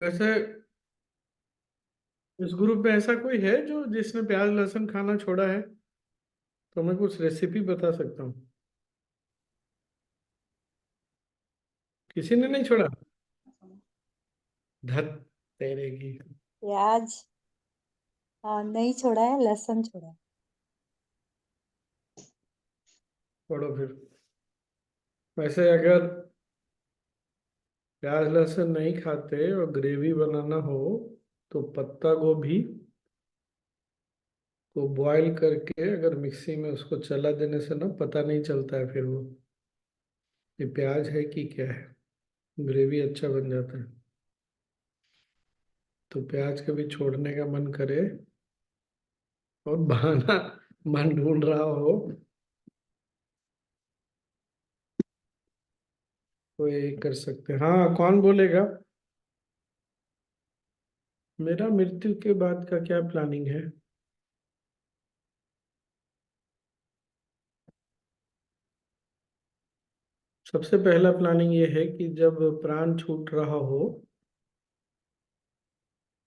वैसे इस ग्रुप में ऐसा कोई है जो जिसने प्याज लहसुन खाना छोड़ा है? तो मैं कुछ रेसिपी बता सकता हूँ। किसी ने नहीं छोड़ा? धत तेरे की। प्याज नहीं छोड़ा है, लहसुन छोड़ा है। छोड़ो फिर। वैसे अगर प्याज लहसुन नहीं खाते और ग्रेवी बनाना हो तो पत्ता गोभी को बॉईल करके अगर मिक्सी में उसको चला देने से ना पता नहीं चलता है फिर वो ये प्याज है कि क्या है। ग्रेवी अच्छा बन जाता है। तो प्याज कभी छोड़ने का मन करे और बहाना मन ढूंढ रहा हो तो ये कर सकते हैं। हाँ, कौन बोलेगा? मेरा मृत्यु के बाद का क्या प्लानिंग है? सबसे पहला प्लानिंग ये है कि जब प्राण छूट रहा हो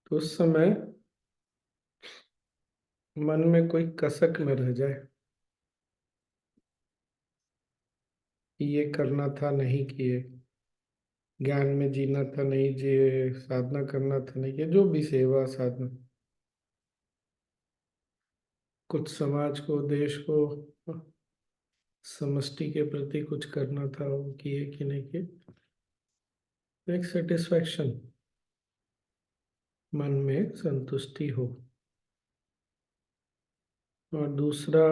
तो उस समय मन में कोई कसक न रह जाए कि ये करना था नहीं किए, ज्ञान में जीना था नहीं जिए, साधना करना था नहीं किए, जो भी सेवा साधना कुछ समाज को देश को समष्टि के प्रति कुछ करना था वो किए कि नहीं किए। एक सेटिस्फैक्शन, मन में संतुष्टि हो। और दूसरा,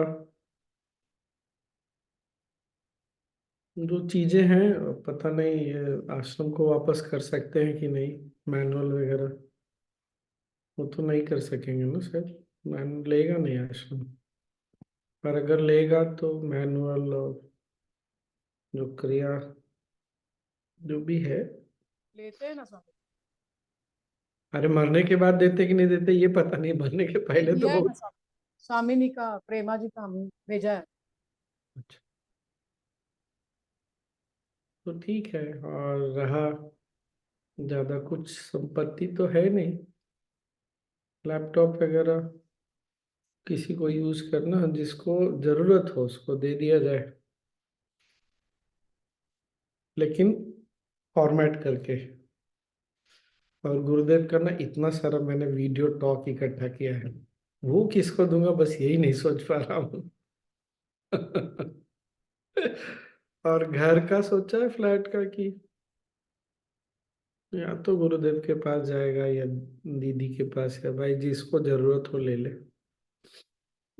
जो चीजें हैं पता नहीं ये आश्रम को वापस कर सकते हैं कि नहीं, मैनुअल वगैरह वो तो नहीं कर सकेंगे ना सर। मैनुअल लेगा नहीं आश्रम। पर अगर लेगा तो मैनुअल और जो क्रिया जो भी है। लेते हैं ना स्वामी। अरे मरने के बाद देते कि नहीं देते ये पता नहीं, मरने के नहीं, पहले तो दिया है वो। ना स्वामी। स्वामिनी का, प्रेमा जी का हम भेजा है। अच्छा, तो ठीक है। और रहा, ज्यादा कुछ संपत्ति तो है नहीं, लैपटॉप वगैरह किसी को यूज करना, जिसको जरूरत हो उसको दे दिया जाए, लेकिन फॉर्मेट करके। और गुरुदेव का ना इतना सारा मैंने वीडियो टॉक इकट्ठा किया है, वो किसको दूंगा बस यही नहीं सोच पा रहा हूँ। और घर का सोचा है फ्लैट का कि या तो गुरुदेव के पास जाएगा या दीदी के पास, या भाई जिसको जरूरत हो ले ले।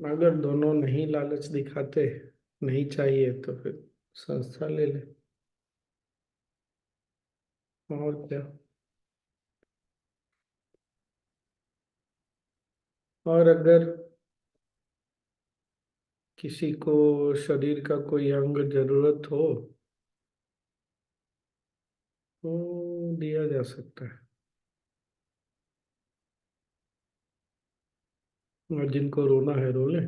अगर दोनों नहीं लालच दिखाते, नहीं चाहिए तो फिर संस्था ले ले। और क्या। और अगर किसी को शरीर का कोई अंग जरूरत हो तो दिया जा सकता है। और जिनको रोना है रो ले,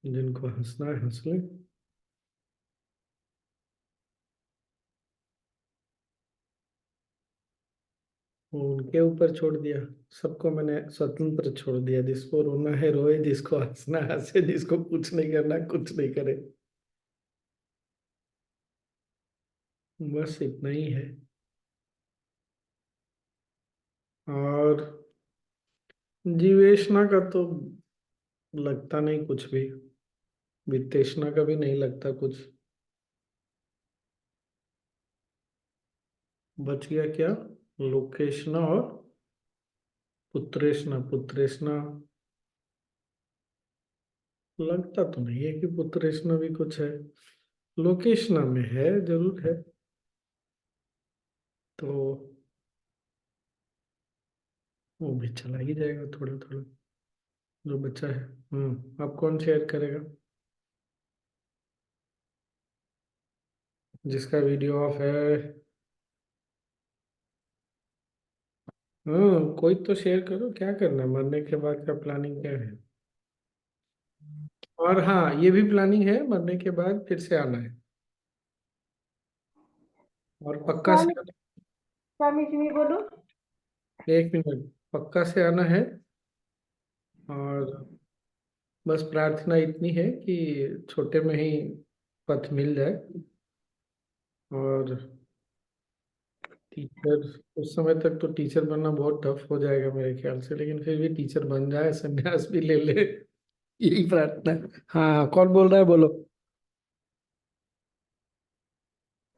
जिनको हंसना है हंस ले। वो उनके ऊपर छोड़ दिया। सबको मैंने स्वतंत्र छोड़ दिया, जिसको रोना है रोए, जिसको हंसना है हंसे, जिसको कुछ नहीं करना कुछ नहीं करे। बस इतना ही है। और जीवेशना का तो लगता नहीं कुछ भी, वित्तेषणा का भी नहीं लगता कुछ। बच गया क्या? लोकेशना और पुत्रेशना। पुत्रेशना लगता तो नहीं है कि पुत्रेशना भी कुछ है, लोकेशना में है जरूर है। तो वो भी चला ही जाएगा थोड़ा थोड़ा जो बचा है। अब कौन शेयर करेगा? जिसका वीडियो ऑफ है। कोई तो शेयर करो, क्या करना है मरने के बाद का प्लानिंग क्या है? और हाँ, ये भी प्लानिंग है मरने के बाद फिर से आना है। और पक्का स्वामी से। स्वामी जी मैं बोलूं? 1 मिनट, पक्का से आना है। और बस प्रार्थना इतनी है कि छोटे में ही पथ मिल जाए। और टीचर, उस समय तक तो टीचर बनना बहुत टफ हो जाएगा मेरे ख्याल से, लेकिन फिर भी टीचर बन जाए, संन्यास भी ले ले, यही प्रार्थना है। हाँ, कौन बोल रहा है, बोलो।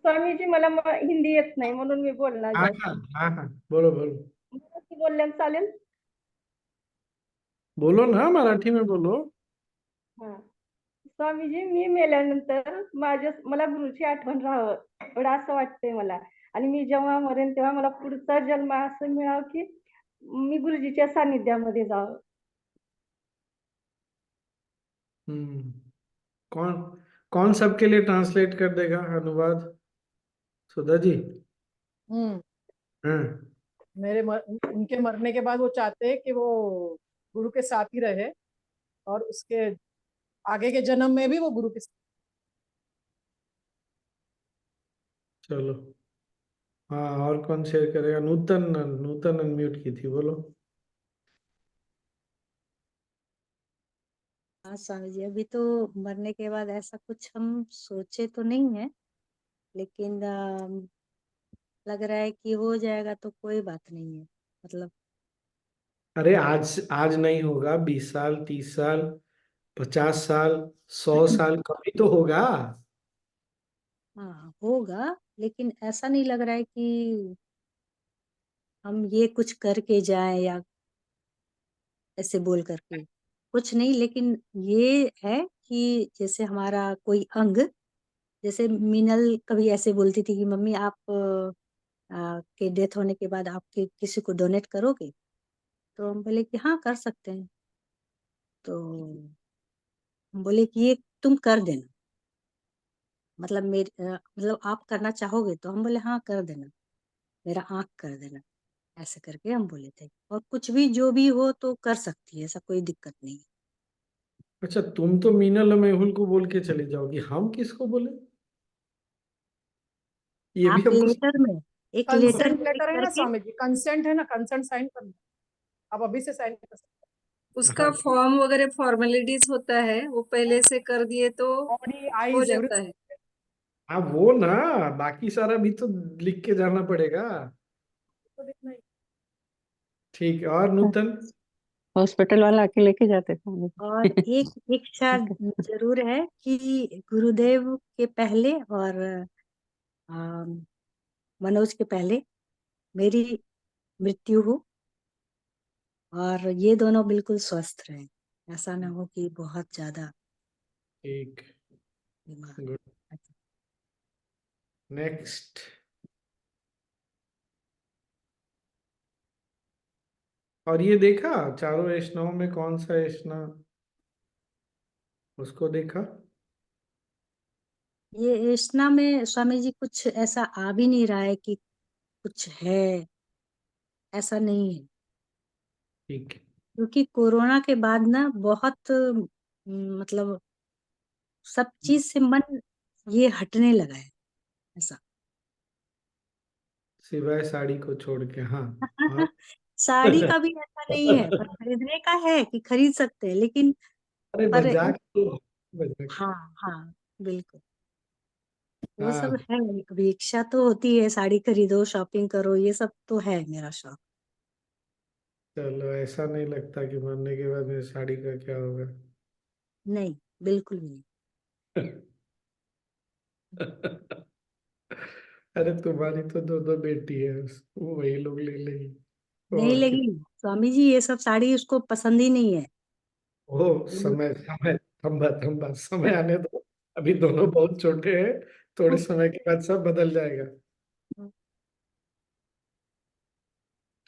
स्वामीजी मला हिंदी येत नाही म्हणून मी बोलणार हाँ जास्त. हाँ हाँ हाँ, बोलो बोलो। मराठी बोलल्यानं चालेल? बोलो ना, मराठी में बोलो। हा. स्वामीजी, मी मेल्यानंतर मला गुरुची आठवण राहावं एवढं असं वाटतंय मला. आणि मी जेव्हा मरेन तेव्हा मला पुढचा जन्म असं मिळावं की मी गुरुजीच्या सानिध्यामध्ये जावं. हम्म। कौन कौन सबके लिए ट्रांसलेट कर देगा, अनुवाद? सुधा जी। हम्म। हाँ। उनके मरने के बाद वो चाहते हैं कि वो गुरु के साथ ही रहे, और उसके आगे के जन्म में भी वो गुरु के साथ। चलो। हाँ, और कौन शेयर करेगा? नूतन, नूतन अनम्यूट की थी, बोलो। हाँ स्वामी जी, अभी तो मरने के बाद ऐसा कुछ हम सोचे तो नहीं है, लेकिन लग रहा है कि हो जाएगा तो कोई बात नहीं है। मतलब अरे आज आज नहीं होगा, 20 साल, 30 साल, 50 साल, 100 साल, कभी तो होगा। हाँ होगा, लेकिन ऐसा नहीं लग रहा है कि हम ये कुछ करके जाएं या ऐसे बोल करके कुछ नहीं। लेकिन ये है कि जैसे हमारा कोई अंग, जैसे मीनल कभी ऐसे बोलती थी कि मम्मी आप के डेथ होने के बाद आपके किसी को डोनेट करोगे? तो हम बोले कि हाँ कर सकते हैं। तो हम बोले कि ये तुम कर देना, मतलब मतलब आप करना चाहोगे? तो हम बोले हाँ कर देना, मेरा आंख कर देना, ऐसे करके हम बोले थे। और कुछ भी जो भी हो तो कर सकती है, ऐसा कोई दिक्कत नहीं है। अच्छा, तुम तो मीनल और मेहुल को बोल के चले जाओगी, हम किसको बोले? ये भी आप हमको। लेटर में, एक लेटर कंसेंट में लिख लेटर है ना करके, स्वामी जी, कंसेंट है ना, कंसेंट साइन करना। आप अभी से साइन कर सकते उसका हाँ फॉर्म वगैरह फॉर्मेलिटीज होता है, वो पहले से कर दिए तो हैं। बॉडी हो आईज जाता है। हाँ, वो ना, बाकी सारा भी तो लिख के जाना पड़ेगा। एवरीथिंग। ठीक है, और नूतन? हॉस्पिटल वाला आके लेके जाते थे हमें। और एक इच्छा जरूर है कि गुरुदेव के पहले और अम, मनोज के पहले मेरी मृत्यु हो, और ये दोनों बिल्कुल स्वस्थ रहें। ऐसा ना हो कि बहुत ज्यादा ठीक। बीमार। गुड। नेक्स्ट। और ये देखा, चारों ऐष्णाओं में कौन सा ऐष्णा, उसको देखा? ये इश्ना में स्वामी जी कुछ ऐसा आ भी नहीं रहा है कि कुछ है, ऐसा नहीं है। ठीक है। क्योंकि कोरोना के बाद ना बहुत मतलब सब चीज से मन ये हटने लगा है, ऐसा। सिवाय साड़ी को छोड़ के, हाँ। हाँ। साड़ी का भी ऐसा नहीं है, पर खरीदने का है कि खरीद सकते हैं, लेकिन अरे पर मजाक तो, मजाक। हाँ हाँ बिल्कुल, वो सब हाँ। है। अभी इच्छा तो होती है साड़ी खरीदो, शॉपिंग करो, ये सब तो है मेरा शौक। चलो, ऐसा नहीं लगता कि मरने के बाद मेरी साड़ी का क्या होगा। नहीं, बिल्कुल भी नहीं। अरे तुम्हारी तो दो दो बेटी है, वो वही लोग ले लेगी। नहीं और क्या। लगी स्वामी जी, ये सब साड़ी उसको पसंद ही नहीं है। ओ, समय समय, थम्बा थम्बा, समय आने दो। अभी दोनों बहुत छोटे हैं, थोड़े समय के बाद सब बदल जाएगा।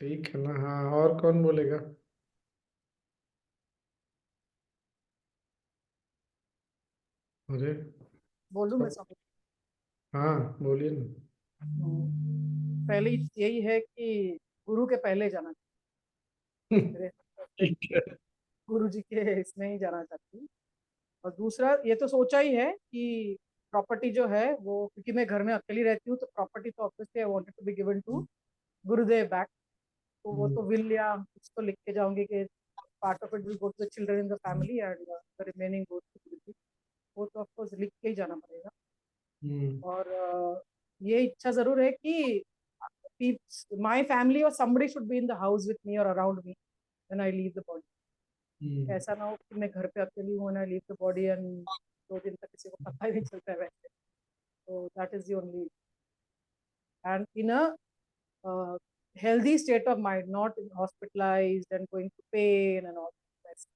ठीक है ना? हाँ, और कौन बोलेगा? अरे, बोलूं मैं सब। स्वामी हाँ, बोलिए ना। जी? पहली यही है कि गुरु के पहले जाना चाहिए। ठीक है। गुरु जी के इसमें ही जाना चाहती हूँ। और दूसरा ये तो सोचा ही है कि प्रॉपर्टी जो है वो, क्योंकि मैं घर में अकेली रहती हूँ, तो प्रॉपर्टी तो obviously I wanted to be given to Gurudev back. तो वो तो विल या कुछ तो लिख के जाऊंगी कि part of it will go to the children in the family and the remaining go to Guruji. वो तो ऑफकोर्स लिख के ही जाना पड़ेगा। और ये इच्छा जरूर है कि my family or somebody should be in the house with me or around me when I leave the body। ऐसा ना हो कि मैं घर पे अकेली हूँ when I leave the body and 2 दिन तक किसी को पता ही नहीं चलता है वैसे। तो that is the only, and in a healthy state of mind, not hospitalized and going to pain and all that।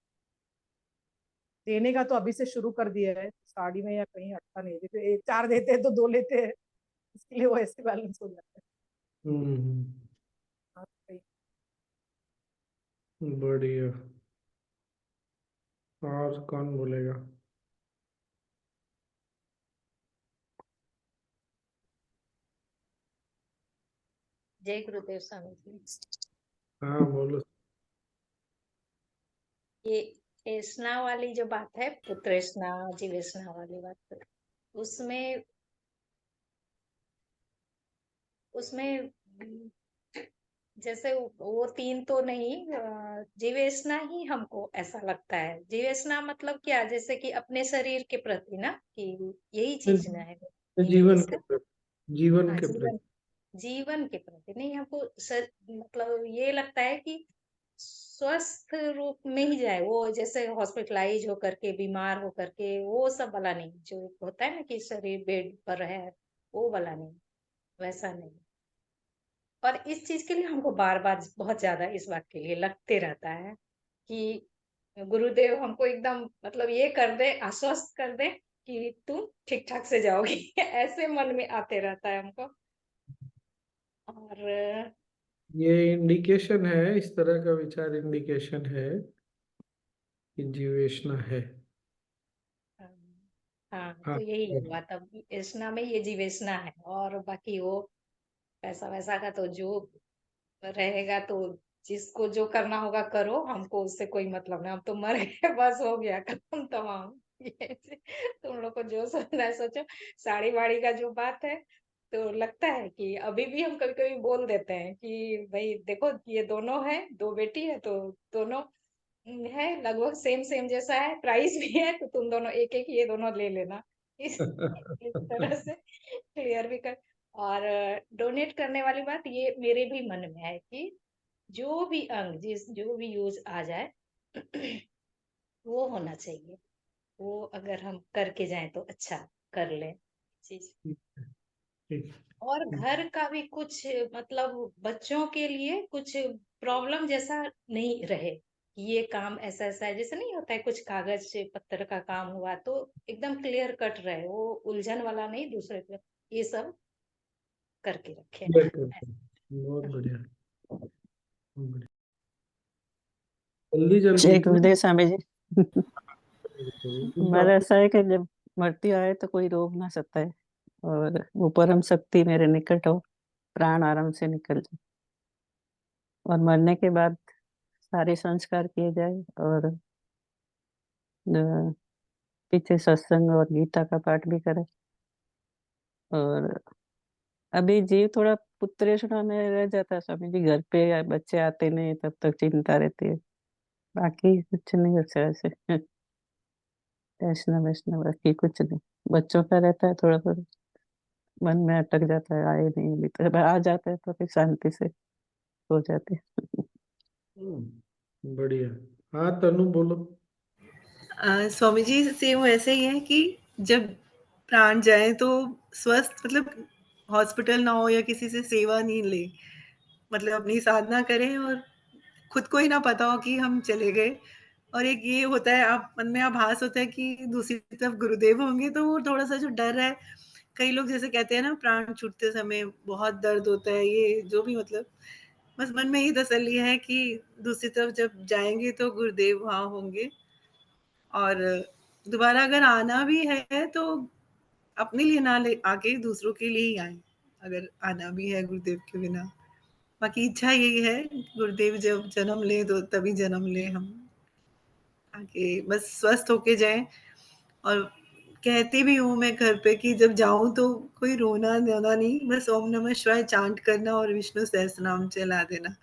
देने का तो अभी से शुरू कर दिया है, साड़ी में या कहीं अटका नहीं देते, 4 देते हैं तो 2 लेते हैं, इसके लिए वो ऐसे बैलेंस हो जाता है। हाँ, सही। बढ़िया। और कौन बोलेगा? जय गुरुदेव स्वामी जी। हाँ बोलो। ये स्ना वाली जो बात है, पुत्र स्ना जीव स्ना वाली बात, उसमें उसमें जैसे वो 3 तो नहीं, जीवेशना ही हमको ऐसा लगता है। जीवेशना मतलब क्या, जैसे कि अपने शरीर के प्रति ना, कि यही चीज ना है जीवन इसका। के प्रति, जीवन हाँ, के प्रति। जीवन के प्रति नहीं, हमको मतलब ये लगता है कि स्वस्थ रूप में ही जाए वो, जैसे हॉस्पिटलाइज होकर के, बीमार होकर के, वो सब वाला नहीं। जो होता है ना कि शरीर बेड पर है, वो वाला नहीं, वैसा नहीं। और इस चीज के लिए हमको बार बार बहुत ज्यादा इस बात के लिए लगते रहता है कि गुरुदेव हमको एकदम मतलब ये कर दे, आश्वस्त कर दे कि तुम ठीक ठाक से जाओगी। ऐसे मन में आते रहता है हमको। और ये इंडिकेशन है, इस तरह का विचार इंडिकेशन है कि जीवेशना है। हाँ, हाँ। तो यही हुआ तब, इसना में ये जीवेशना है। और बाकी वो पैसा वैसा का तो जो रहेगा, तो जिसको जो करना होगा करो, हमको उससे कोई मतलब नहीं। हम तो मर गए, बस हो गया काम तमाम। ये तुम लोग को जो सोचना है सोचो। साड़ी वाड़ी का जो बात है, तो लगता है कि अभी भी हम कभी कभी बोल देते हैं कि भाई देखो, ये दोनों है, 2 बेटी है, तो दोनों है लगभग सेम सेम जैसा है, प्राइस भी है, तो तुम दोनों एक एक ये दोनों ले लेना। इस तरह से क्लियर भी कर। और डोनेट करने वाली बात ये मेरे भी मन में है कि जो भी अंग जो भी यूज आ जाए वो होना चाहिए। वो अगर हम करके जाएं तो अच्छा कर लें चीज। ठीक। और घर का भी कुछ मतलब बच्चों के लिए कुछ प्रॉब्लम जैसा नहीं रहे कि ये काम ऐसा ऐसा है, जैसे नहीं होता है कुछ कागज से पत्थर का काम हुआ तो एकदम क्लियर कट रहे, वो उलझन वाला नहीं, दूसरे पे ये सब करके रखे। बहुत बढ़िया, बहुत बढ़िया। जल्दी जल्दी जय गुरुदेव स्वामी जी। तो मेरा ऐसा है कि जब मृत्यु आए तो कोई रोक ना सकता है, और वो परम शक्ति मेरे निकट हो, प्राण आराम से निकल जाए, और मरने के बाद सारे संस्कार किए जाए, और पीछे सत्संग और गीता का पाठ भी करें। और अभी जीव थोड़ा पुत्रेषणा में रह जाता है स्वामी जी, घर पे बच्चे आते नहीं तब तक चिंता रहती है, बाकी कुछ नहीं अच्छा ऐसे। वैष्णव वैष्णव बाकी कुछ नहीं, बच्चों का रहता है थोड़ा थोड़ा, मन में अटक जाता है, आए नहीं अभी तो आ जाता है तो फिर शांति से हो जाते हैं। बढ़िया। हाँ तनु बोलो। स्वामी जी सेम वैसे ही है कि जब प्राण जाए तो स्वस्थ मतलब हॉस्पिटल ना हो या किसी से सेवा नहीं ले, मतलब अपनी साधना करें और खुद को ही ना पता हो कि हम चले गए। और एक ये होता है, आप मन में आभास होता है कि दूसरी तरफ गुरुदेव होंगे, तो वो थोड़ा सा जो डर है, कई लोग जैसे कहते हैं ना प्राण छूटते समय बहुत दर्द होता है, ये जो भी मतलब, बस मन में ये तसल्ली है कि दूसरी तरफ जब जाएंगे तो गुरुदेव वहाँ होंगे। और दोबारा अगर आना भी है तो अपने लिए ना ले आके दूसरों के लिए ही आए, अगर आना भी है गुरुदेव के बिना। बाकी इच्छा यही है, गुरुदेव जब जन्म ले तो तभी जन्म ले, हम आके बस स्वस्थ होके जाएं। और कहती भी हूँ मैं घर पे कि जब जाऊं तो कोई रोना धोना नहीं, बस ओम नमः शिवाय चांट करना और विष्णु सहस्त्र नाम चला देना,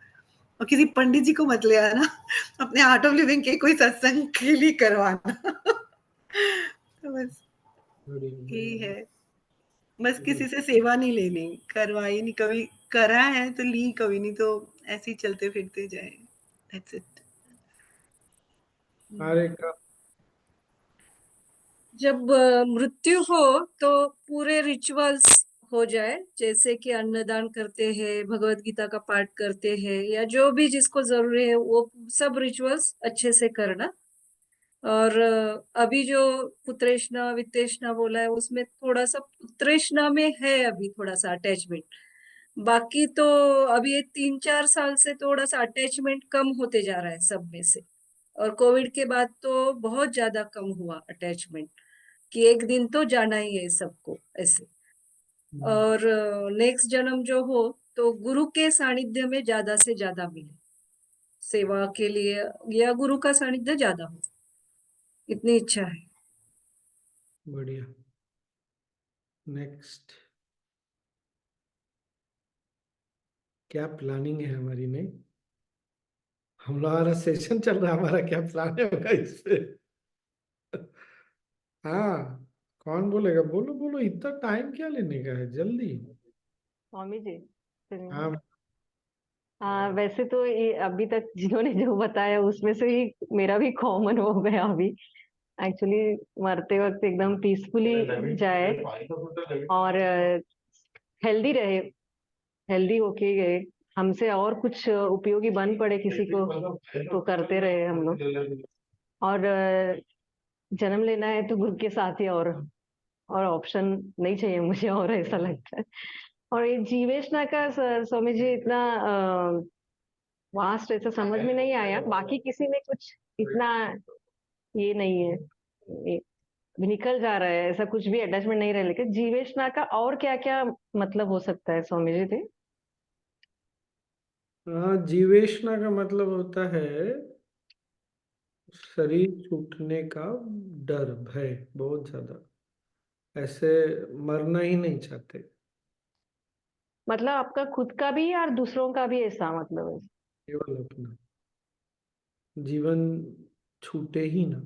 और किसी पंडित जी को मत ले आना, अपने आर्ट ऑफ लिविंग के कोई सत्संग के लिए करवाना। तो बस यही है, बस किसी से सेवा नहीं लेनी, करवाई नहीं कभी, करा है तो ली कभी नहीं, तो ऐसे ही चलते फिरते जाए, दैट्स इट। अरे का जब मृत्यु हो तो पूरे रिचुअल्स हो जाए, जैसे कि अन्नदान करते हैं, भगवत गीता का पाठ करते हैं, या जो भी जिसको जरूरी है वो सब रिचुअल्स अच्छे से करना। और अभी जो पुत्रेष्णा वित्तेष्णा बोला है उसमें थोड़ा सा पुत्रेष्णा में है अभी थोड़ा सा अटैचमेंट। बाकी तो अभी ये 3-4 साल से थोड़ा सा अटैचमेंट कम होते जा रहा है सब में से। और कोविड के बाद तो बहुत ज्यादा कम हुआ अटैचमेंट, कि एक दिन तो जाना ही है सबको ऐसे। और नेक्स्ट जन्म जो हो तो गुरु के सानिध्य में ज्यादा से ज्यादा मिले सेवा के लिए, या गुरु का सानिध्य ज्यादा हो, इतनी इच्छा है। बढ़िया। नेक्स्ट, क्या प्लानिंग है हमारी? नहीं, हम लोग हमारा सेशन चल रहा है, हमारा क्या प्लान होगा इस पे? हाँ, कौन बोलेगा? बोलो बोलो, इतना टाइम क्या लेने का है, जल्दी। स्वामी जी सुनिए। हाँ। हाँ, वैसे तो ये अभी तक जिन्होंने जो बताया उसमें से ही मेरा भी कॉमन हो गया अभी। एक्चुअली मरते वक्त एकदम पीसफुली जाए और हेल्दी रहे, हेल्दी होके गए। हमसे और कुछ उपयोगी बन पड़े किसी को तो करते रहे हम लोग। और जन्म लेना है तो गुरु के साथ ही, और ऑप्शन नहीं चाहिए मुझे, और ऐसा लगता है। और ये जीवेशना का स्वामी जी इतना वास्ट ऐसा समझ में नहीं आया, बाकी किसी में कुछ इतना ये नहीं है, ये अभी निकल जा रहा है, ऐसा कुछ भी अटैचमेंट नहीं रहा। लेकिन जीवेशना का और क्या क्या मतलब हो सकता है स्वामी जी थे? हाँ, जीवेशना का मतलब होता है शरीर छूटने का डर, भय, बहुत ज्यादा। ऐसे मरना ही नहीं चाहते। मतलब आपका खुद का भी और दूसरों का भी ऐसा मतलब है? केवल अपना जीवन छूटे ही ना।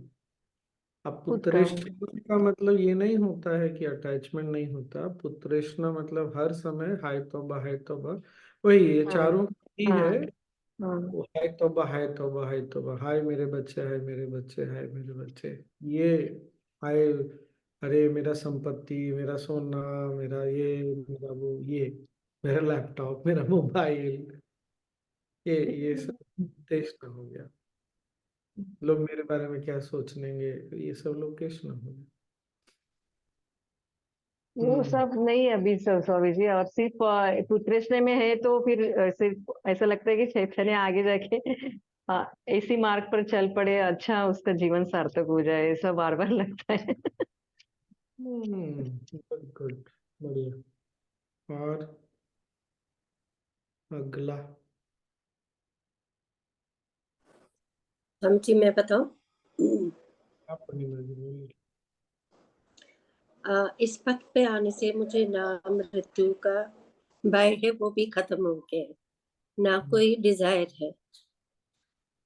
अब खुद का। पुत्रेष्णा का मतलब ये नहीं होता है कि अटैचमेंट नहीं होता। पुत्रेष्णा मतलब हर समय हाय तौबा, हाय तौबा। वही ये हाँ चारों ही हाँ है। हाँ। वो हाय तौबा, हाय तौबा, हाय तौबा, हाय मेरे बच्चे, हाय मेरे बच्चे, हाय मेरे बच्चे। ये हाय, अरे मेरा संपत्ति, मेरा सोना, मेरा ये, मेरा वो, ये मेरा लैपटॉप, मेरा मोबाइल, ये सब पुत्रेष्णा हो गया। लोग मेरे बारे में क्या सोच लेंगे, ये सब लोग कृष्ण हो गया। वो सब नहीं अभी सब स्वामी जी, और सिर्फ पुत्रेष्णा में है तो फिर सिर्फ ऐसा लगता है कि चैतन्य आगे जाके इसी मार्ग पर चल पड़े, अच्छा उसका जीवन सार्थक हो जाए, ऐसा बार बार लगता है। गुड गुड, बढ़िया। और अगला? हम जी मैं बताऊं? आप अपनी मर्जी बोलिए। इस पथ पे आने से मुझे ना मृत्यु का भय है, वो भी खत्म हो गया है, ना कोई डिजायर है।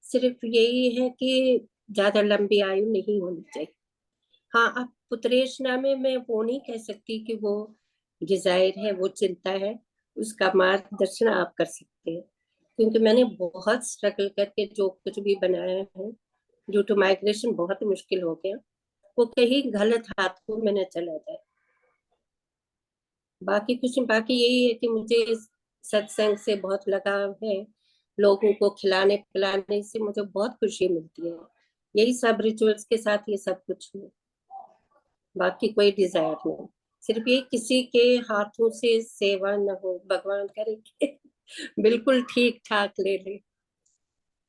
सिर्फ यही है कि ज्यादा लंबी आयु नहीं होनी चाहिए। हाँ, अब पुत्रेशना में मैं वो नहीं कह सकती कि वो डिजायर है, वो चिंता है। उसका मार्गदर्शन आप कर सकते हैं, क्योंकि मैंने बहुत स्ट्रगल करके जो कुछ भी बनाया है, ड्यू टू माइग्रेशन बहुत मुश्किल हो गया। वो कहीं गलत हाथों में न चला जाए। बाकी कुछ नहीं, बाकी यही है कि मुझे सत्संग से बहुत लगाव है। लोगों को खिलाने पिलाने से मुझे बहुत खुशी मिलती है। यही सब रिचुअल्स के साथ ये सब कुछ है, बाकी कोई डिजायर नहीं। सिर्फ ये किसी के हाथों से सेवा न हो, भगवान करे कि बिल्कुल ठीक ठाक ले ले।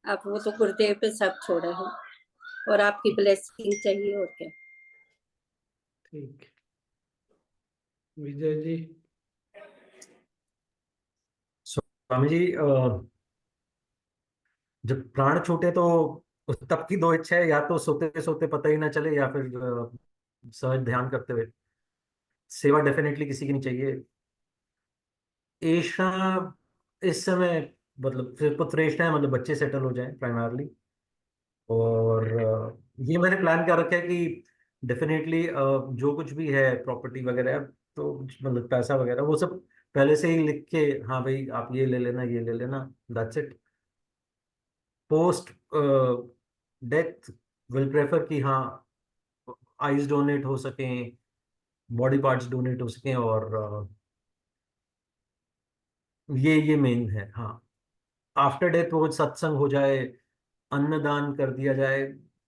अब वो तो गुरुदेव पे सब छोड़ा है, और आपकी ब्लेसिंग चाहिए, और क्या। ठीक। विजय जी? स्वामी जी, जब प्राण छूटे तो तब की दो इच्छा है, या तो सोते सोते पता ही ना चले, या फिर सहज ध्यान करते हुए। सेवा डेफिनेटली किसी की नहीं चाहिए। ऐसा इस समय मतलब फिर पुत्रेष्ठा है, मतलब बच्चे सेटल हो जाएं प्राइमरली। और ये मैंने प्लान कर रखा है कि डेफिनेटली जो कुछ भी है प्रॉपर्टी वगैरह, तो मतलब पैसा वगैरह वो सब पहले से ही लिख के, हाँ भाई आप ये ले लेना, ये ले लेना, that's it. Post death will prefer कि हाँ आइज डोनेट हो सकें, बॉडी पार्ट्स डोनेट हो सकें, और ये मेन है। हाँ, आफ्टर डेथ वो सत्संग हो जाए, अन्नदान कर दिया जाए,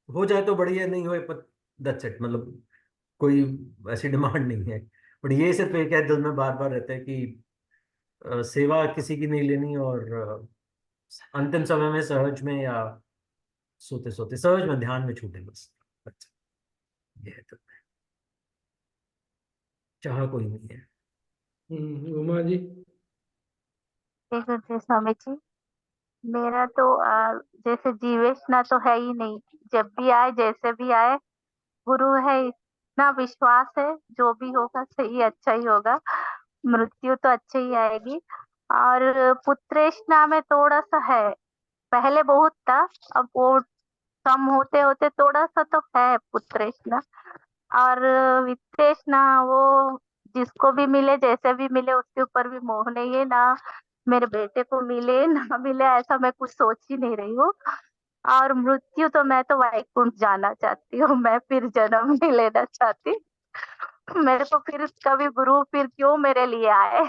हो जाए तो बढ़िया, नहीं होए पर दैट्स इट। मतलब कोई ऐसी डिमांड नहीं है, बट ये सिर्फ एक है, दिल में बार बार रहता है कि सेवा किसी की नहीं लेनी, और अंतिम समय में सहज में या सोते सोते सहज में ध्यान में छूटे बस। अच्छा, ये है तो, चाह कोई नहीं है। उमा जी। देखो स्वामी जी, मेरा तो जैसे जीवेशना तो है ही नहीं। जब भी आए जैसे भी आए, गुरु है, इतना विश्वास है जो भी होगा सही अच्छा ही होगा। मृत्यु तो अच्छी ही आएगी। और पुत्रेष्णा में थोड़ा सा है, पहले बहुत था, अब वो कम होते होते थोड़ा सा तो है पुत्रेष्णा। और वित्तेष्णा, वो जिसको भी मिले जैसे भी मिले उसके ऊपर भी मोह नहीं है ना। मेरे बेटे को मिले ना मिले ऐसा मैं कुछ सोच ही नहीं रही हूँ। और मृत्यु तो मैं तो वैकुंठ जाना चाहती हूँ, मैं फिर जन्म नहीं लेना चाहती। मेरे को फिर कभी गुरु फिर क्यों मेरे लिए आए।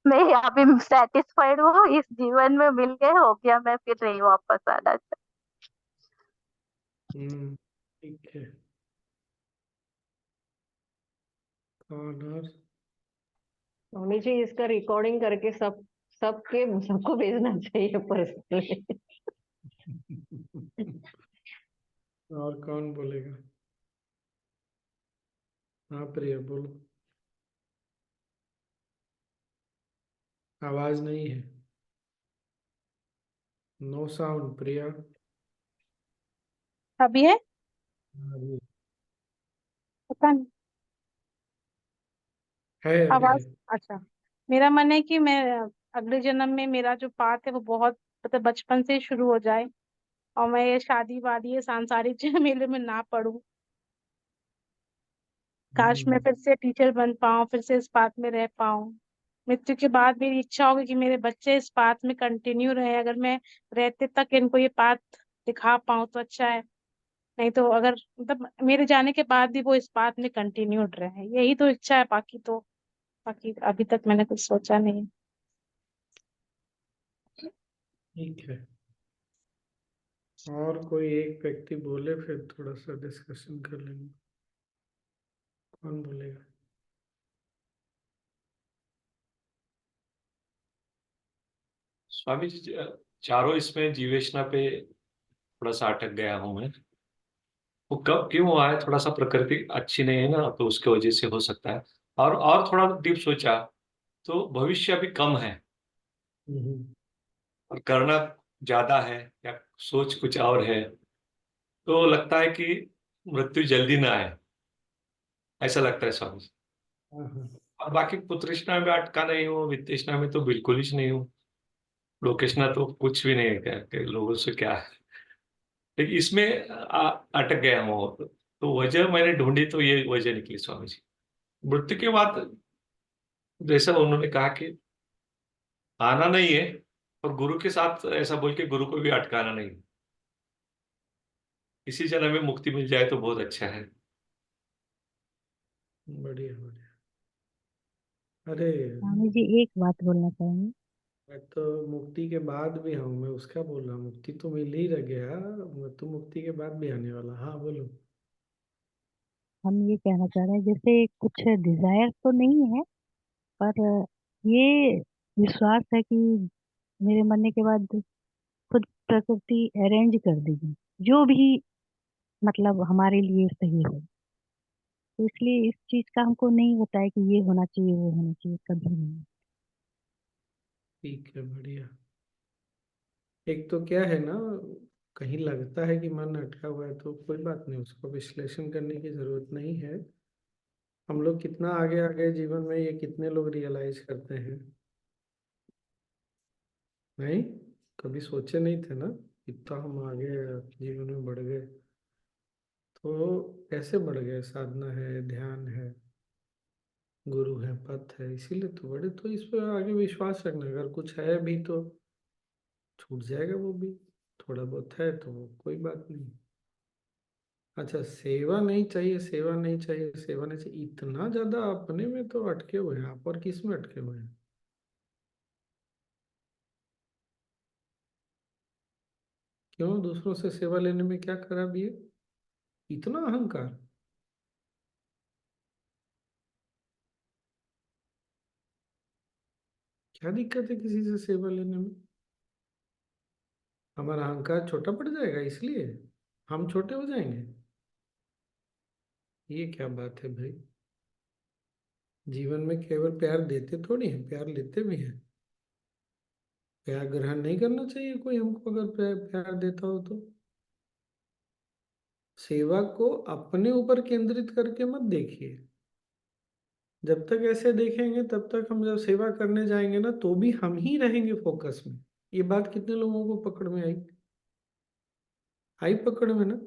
मैं अभी सेटिस्फाइड हूँ, इस जीवन में मिल गए, हो गया, मैं फिर नहीं वापस आना चाहती। ठीक है। कौन और? स्वामी जी इसका रिकॉर्डिंग करके सबको भेजना चाहिए पर्सनली। और कौन बोलेगा? हाँ प्रिया बोलो। आवाज नहीं है, नो साउंड प्रिया। अभी है? अभी पता नहीं है, अभी है। आवाज। अच्छा, मेरा मन है कि मैं अगले जन्म में मेरा जो पाठ है वो बहुत मतलब बचपन से ही शुरू हो जाए, और मैं ये शादी वादी ये सांसारिक झमेले में ना पड़ूं। काश मैं फिर से टीचर बन पाऊं, फिर से इस पाथ में रह पाऊं। मृत्यु के बाद मेरी इच्छा होगी कि मेरे बच्चे इस पाथ में कंटिन्यू रहे। अगर मैं रहते तक इनको ये पाथ दिखा पाऊं तो अच्छा है, नहीं तो अगर मतलब मेरे जाने के बाद भी वो इस बात में कंटिन्यूड रहे, यही तो इच्छा है। बाकी अभी तक मैंने कुछ सोचा नहीं। ठीक है, और कोई एक व्यक्ति बोले फिर थोड़ा सा डिस्कशन कर लेंगे। कौन बोलेगा? स्वामी जी, चारों इसमें जीवेशना पे थोड़ा सा अटक गया हूं मैं। वो कब क्यों हुआ है, थोड़ा सा प्रकृति अच्छी नहीं है ना, तो उसके वजह से हो सकता है। और थोड़ा डीप सोचा तो भविष्य अभी कम है और करना ज्यादा है, या सोच कुछ और है, तो लगता है कि मृत्यु जल्दी ना आए, ऐसा लगता है स्वामी जी। और बाकी पुत्रेष्णा में अटका नहीं हूँ, वित्तेष्णा में तो बिल्कुल ही नहीं हूँ, लोकेशना तो कुछ भी नहीं है, क्या लोगों से क्या है, लेकिन इसमें अटक गया हूँ। तो वजह मैंने ढूंढी तो ये वजह निकली स्वामी जी। मृत्यु के बाद जैसा उन्होंने कहा कि आना नहीं है, और गुरु के साथ ऐसा बोल के गुरु को भी अटकाना नहीं। इसी जन्म में मुक्ति मिल जाए तो बहुत अच्छा है। बढ़िया बढ़िया। अरे स्वामी जी एक बात बोलना चाहेंगे। मैं तो मुक्ति के बाद भी हूँ, मैं उसका बोल रहा हूँ, मुक्ति तो मिल ही रह गया, मैं तो मुक्ति के बाद भी आने वाला। हाँ बोलो। हम ये कहना चाह रहे हैं जैसे कुछ डिजायर तो नहीं है, पर ये विश्वास है कि मेरे मरने के बाद खुद प्रकृति अरेंज कर देगी जो भी मतलब हमारे लिए सही हो। तो इसलिए इस चीज का हमको नहीं होता है कि ये होना चाहिए वो होना चाहिए, कभी नहीं। ठीक है, बढ़िया। एक तो क्या है ना, कहीं लगता है कि मन अटका हुआ है तो कोई बात नहीं, उसको विश्लेषण करने की जरूरत नहीं है। हम लोग कितना आगे आगे जीवन में, ये कितने लोग रियलाइज करते हैं, नहीं? कभी सोचे नहीं थे ना, इतना हम आगे जीवन में बढ़ गए। तो कैसे बढ़ गए? साधना है, ध्यान है, गुरु है, पथ है, इसीलिए तो बड़े। तो इस पर आगे विश्वास रखना, अगर कुछ है भी तो छूट जाएगा वो भी। थोड़ा बहुत है तो कोई बात नहीं। अच्छा, सेवा नहीं चाहिए, सेवा नहीं चाहिए, सेवा नहीं चाहिए, इतना ज्यादा अपने में तो अटके हुए हैं आप, और किस में अटके हुए हैं? क्यों? दूसरों से सेवा लेने में क्या खराबी है? इतना अहंकार? क्या दिक्कत है किसी से सेवा लेने में? हमारा अहंकार छोटा पड़ जाएगा इसलिए हम छोटे हो जाएंगे? ये क्या बात है भाई? जीवन में केवल प्यार देते थोड़ी हैं, प्यार लेते भी हैं। प्यार ग्रहण नहीं करना चाहिए कोई हमको, अगर प्यार देता हो तो। सेवा को अपने ऊपर केंद्रित करके मत देखिए। जब तक ऐसे देखेंगे तब तक, हम जब सेवा करने जाएंगे ना तो भी हम ही रहेंगे फोकस में। ये बात कितने लोगों को पकड़ में आई? आई पकड़ में ना?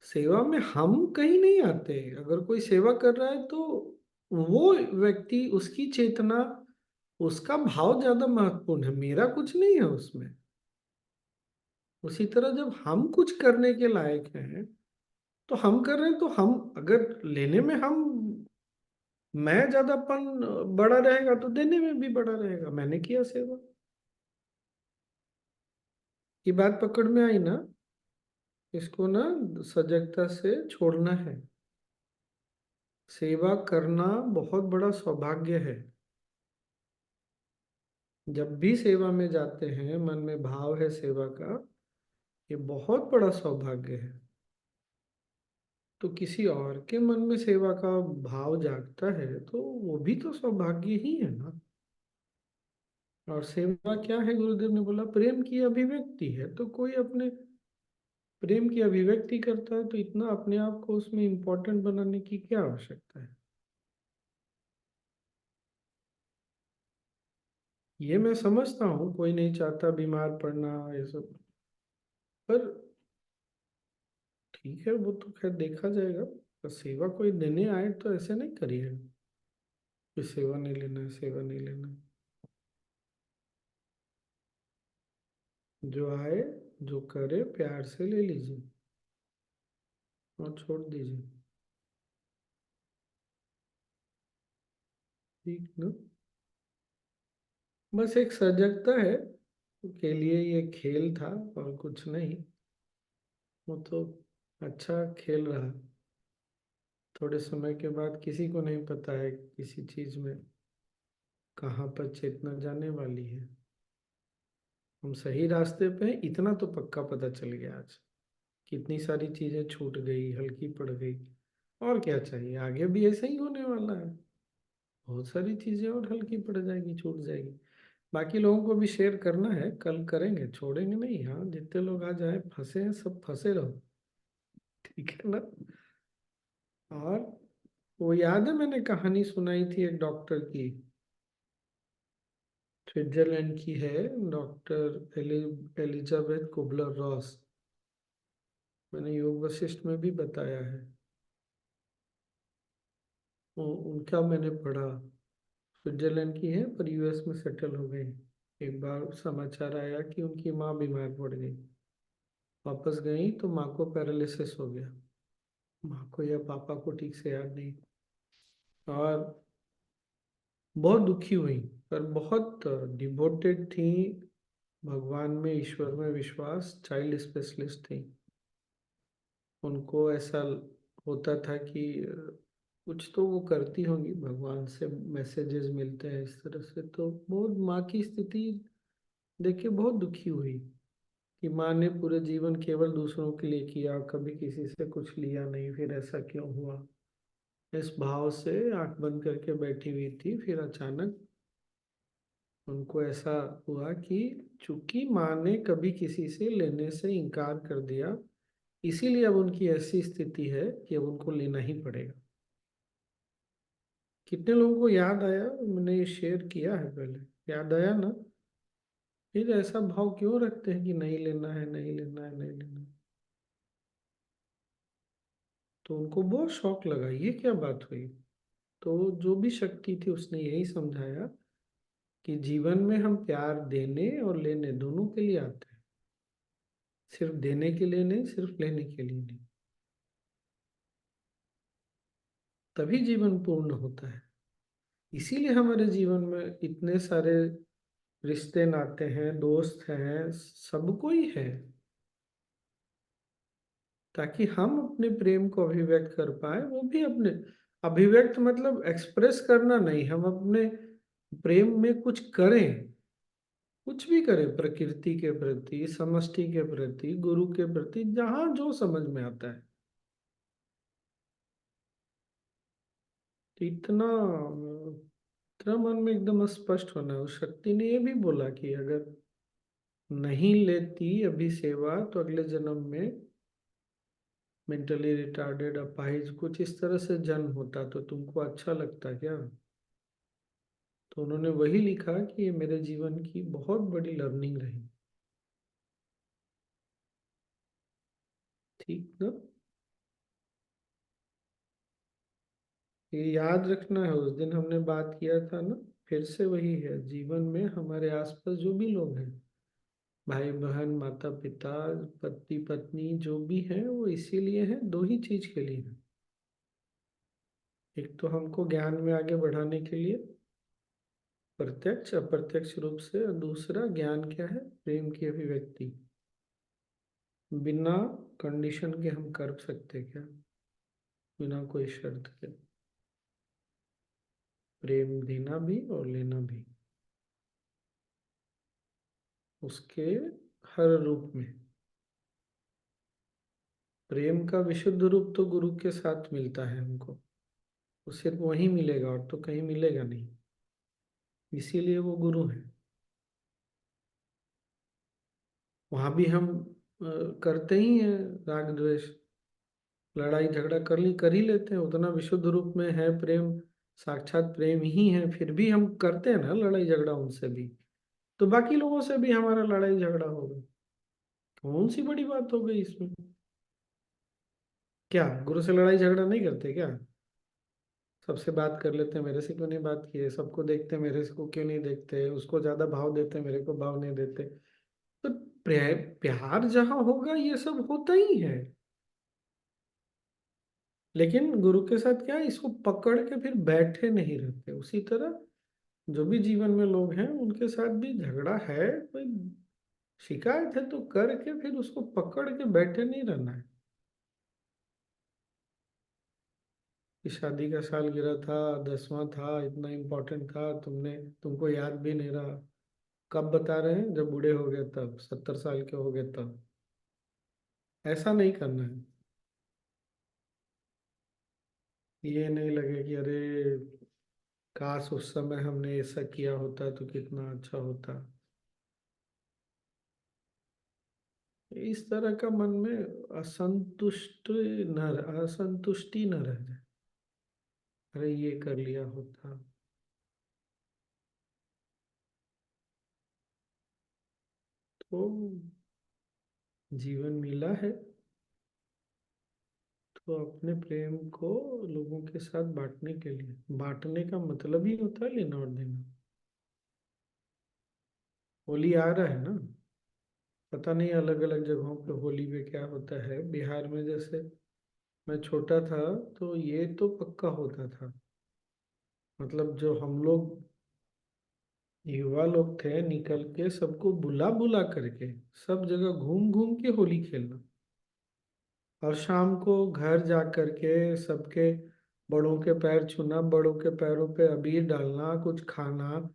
सेवा में हम कहीं नहीं आते। अगर कोई सेवा कर रहा है तो वो व्यक्ति, उसकी चेतना, उसका भाव ज्यादा महत्वपूर्ण है, मेरा कुछ नहीं है उसमें। उसी तरह जब हम कुछ करने के लायक हैं तो हम कर रहे हैं, तो हम अगर लेने में हम, मैं ज्यादापन बड़ा रहेगा तो देने में भी बड़ा रहेगा। मैंने किया सेवा, ये बात पकड़ में आई ना? इसको ना सजगता से छोड़ना है। सेवा करना बहुत बड़ा सौभाग्य है। जब भी सेवा में जाते हैं, मन में भाव है सेवा का, ये बहुत बड़ा सौभाग्य है। तो किसी और के मन में सेवा का भाव जागता है तो वो भी तो सौभाग्य ही है ना। और सेवा क्या है? गुरुदेव ने बोला प्रेम की अभिव्यक्ति है। तो कोई अपने प्रेम की अभिव्यक्ति करता है तो इतना अपने आप को उसमें इम्पोर्टेंट बनाने की क्या आवश्यकता है? ये मैं समझता हूँ, कोई नहीं चाहता बीमार पड़ना ये सब, पर ठीक है, वो तो खैर देखा जाएगा। पर सेवा कोई देने आए तो ऐसे नहीं करिए कि सेवा नहीं लेना है, सेवा नहीं लेना है। जो आए, जो करे, प्यार से ले लीजिए और छोड़ दीजिए। ठीक ना? बस एक सजगता है के लिए ये खेल था और कुछ नहीं। वो तो अच्छा खेल रहा। थोड़े समय के बाद किसी को नहीं पता है किसी चीज में कहाँ पर चेतना जाने वाली है। हम सही रास्ते पे हैं, इतना तो पक्का पता चल गया आज। कितनी सारी चीजें छूट गई, हल्की पड़ गई। और क्या चाहिए? आगे भी ऐसा ही होने वाला है। बहुत सारी चीजें और हल्की पड़ जाएगी, छूट जाएगी। बाकी लोगों को भी शेयर करना है, कल करेंगे, छोड़ेंगे नहीं। हाँ, जितने लोग आ जाए, फंसे हैं सब, फंसे रहो। ठीक है ना? और वो याद है, मैंने कहानी सुनाई थी एक डॉक्टर की, स्विट्जरलैंड की है, डॉक्टर एलिजाबेथ कुबलर रॉस। मैंने योग वशिष्ठ में भी बताया है। उनका मैंने पढ़ा। स्विट्जरलैंड की है पर यूएस में सेटल हो गई। एक बार समाचार आया कि उनकी माँ बीमार पड़ गई। वापस गई तो माँ को पैरालिसिस हो गया। माँ को या पापा को ठीक से याद नहीं। और बहुत दुखी हुई, पर बहुत डिवोटेड थी भगवान में, ईश्वर में विश्वास, चाइल्ड स्पेशलिस्ट थी। उनको ऐसा होता था कि कुछ तो वो करती होंगी, भगवान से मैसेजेस मिलते हैं इस तरह से। तो बहुत माँ की स्थिति देख के बहुत दुखी हुई कि माँ ने पूरे जीवन केवल दूसरों के लिए किया, कभी किसी से कुछ लिया नहीं, फिर ऐसा क्यों हुआ? इस भाव से आंख बंद करके बैठी हुई थी। फिर अचानक उनको ऐसा हुआ कि चूंकि माँ ने कभी किसी से लेने से इनकार कर दिया, इसीलिए अब उनकी ऐसी स्थिति है कि अब उनको लेना ही पड़ेगा। कितने लोगों को याद आया? मैंने ये शेयर किया है पहले, याद आया ना? फिर ऐसा भाव क्यों रखते हैं कि नहीं लेना है, नहीं लेना है, नहीं लेना है? तो उनको बहुत शौक लगा, ये क्या बात हुई। तो जो भी शक्ति थी उसने यही समझाया कि जीवन में हम प्यार देने और लेने दोनों के लिए आते हैं, सिर्फ देने के लिए नहीं, सिर्फ लेने के लिए नहीं। तभी जीवन पूर्ण होता है। इसीलिए हमारे जीवन में इतने सारे रिश्ते नाते हैं, दोस्त हैं, सब कोई है, ताकि हम अपने प्रेम को अभिव्यक्त कर पाए। वो भी अपने अभिव्यक्त मतलब एक्सप्रेस करना नहीं, हम अपने प्रेम में कुछ करें, कुछ भी करें, प्रकृति के प्रति, समष्टि के प्रति, गुरु के प्रति, जहां जो समझ में आता है। तो इतना इतना मन में एकदम स्पष्ट होना है। उस शक्ति ने ये भी बोला कि अगर नहीं लेती अभी सेवा तो अगले जन्म में मेंटली रिटार्डेड, अपाहिज, कुछ इस तरह से जन्म होता, तो तुमको अच्छा लगता क्या? तो उन्होंने वही लिखा कि ये मेरे जीवन की बहुत बड़ी लर्निंग रही। ठीक ना? ये याद रखना है, उस दिन हमने बात किया था ना, फिर से वही है। जीवन में हमारे आसपास जो भी लोग हैं, भाई बहन, माता पिता, पति पत्नी, जो भी हैं, वो इसीलिए हैं, दो ही चीज के लिए हैं। एक तो हमको ज्ञान में आगे बढ़ाने के लिए, प्रत्यक्ष अप्रत्यक्ष रूप से, और दूसरा ज्ञान क्या है, प्रेम की अभिव्यक्ति। बिना कंडीशन के हम कर सकते क्या? बिना कोई शर्त के प्रेम देना भी और लेना भी, उसके हर रूप में। प्रेम का विशुद्ध रूप तो गुरु के साथ मिलता है हमको, वो सिर्फ वहीं मिलेगा और तो कहीं मिलेगा नहीं, इसीलिए वो गुरु है। वहां भी हम करते ही हैं राग द्वेष, लड़ाई झगड़ा कर ही लेते हैं। उतना विशुद्ध रूप में है प्रेम, साक्षात प्रेम ही है, फिर भी हम करते हैं ना लड़ाई झगड़ा उनसे भी, तो बाकी लोगों से भी हमारा लड़ाई झगड़ा होगा। कौन सी बड़ी बात हो गई इसमें? क्या गुरु से लड़ाई झगड़ा नहीं करते क्या? सबसे बात कर लेते हैं, मेरे से क्यों नहीं बात किए, सबको देखते हैं, मेरे से को क्यों नहीं देखते, उसको ज्यादा भाव देते हैं, मेरे को भाव नहीं देते। तो प्यार जहां होगा ये सब होता ही है। लेकिन गुरु के साथ क्या है, इसको पकड़ के फिर बैठे नहीं रहते। उसी तरह जो भी जीवन में लोग हैं उनके साथ भी झगड़ा है, कोई शिकायत है, तो करके फिर उसको पकड़ के बैठे नहीं रहना है कि शादी का सालगिरह था, 10वां था, इतना इम्पोर्टेंट था, तुमको याद भी नहीं रहा। कब बता रहे हैं? जब बूढ़े हो गए तब, 70 साल के हो गए तब। ऐसा नहीं करना है। ये नहीं लगे कि अरे काश उस समय हमने ऐसा किया होता तो कितना अच्छा होता। इस तरह का मन में असंतुष्टि न रह जाए, अरे ये कर लिया होता। तो जीवन मिला है तो अपने प्रेम को लोगों के साथ बांटने के लिए, बांटने का मतलब ही होता है लेना और देना। होली आ रहा है ना, पता नहीं अलग अलग जगहों पे होली में क्या होता है। बिहार में जैसे मैं छोटा था तो ये तो पक्का होता था, मतलब जो हम लोग युवा लोग थे, निकल के सबको बुला बुला करके सब जगह घूम घूम के होली खेलना, और शाम को घर जा करके सबके बड़ों के पैर छूना, बड़ों के पैरों पे अबीर डालना, कुछ खाना।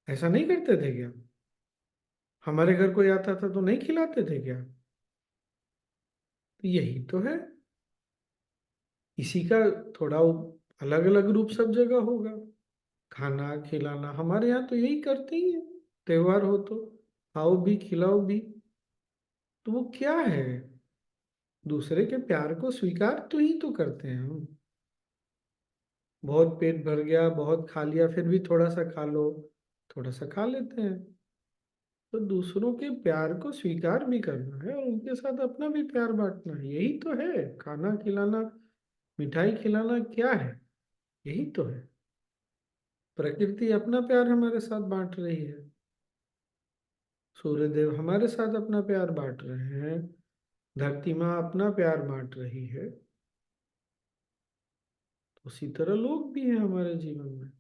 ऐसा नहीं करते थे क्या? हमारे घर कोई आता था तो नहीं खिलाते थे क्या? तो यही तो है। इसी का थोड़ा अलग अलग रूप सब जगह होगा। खाना खिलाना हमारे यहाँ तो यही करते ही है, त्योहार हो तो खाओ भी खिलाओ भी। तो वो क्या है, दूसरे के प्यार को स्वीकार तो ही तो करते हैं हम। बहुत पेट भर गया, बहुत खा लिया, फिर भी थोड़ा सा खा लो, थोड़ा सा खा लेते हैं। तो दूसरों के प्यार को स्वीकार भी करना है और उनके साथ अपना भी प्यार बांटना है। यही तो है खाना खिलाना, मिठाई खिलाना, क्या है? यही तो है। प्रकृति अपना प्यार हमारे साथ बांट रही है, सूर्य देव हमारे साथ अपना प्यार बांट रहे हैं, धरती माँ अपना प्यार बांट रही है। उसी तरह लोग भी हैं हमारे जीवन में।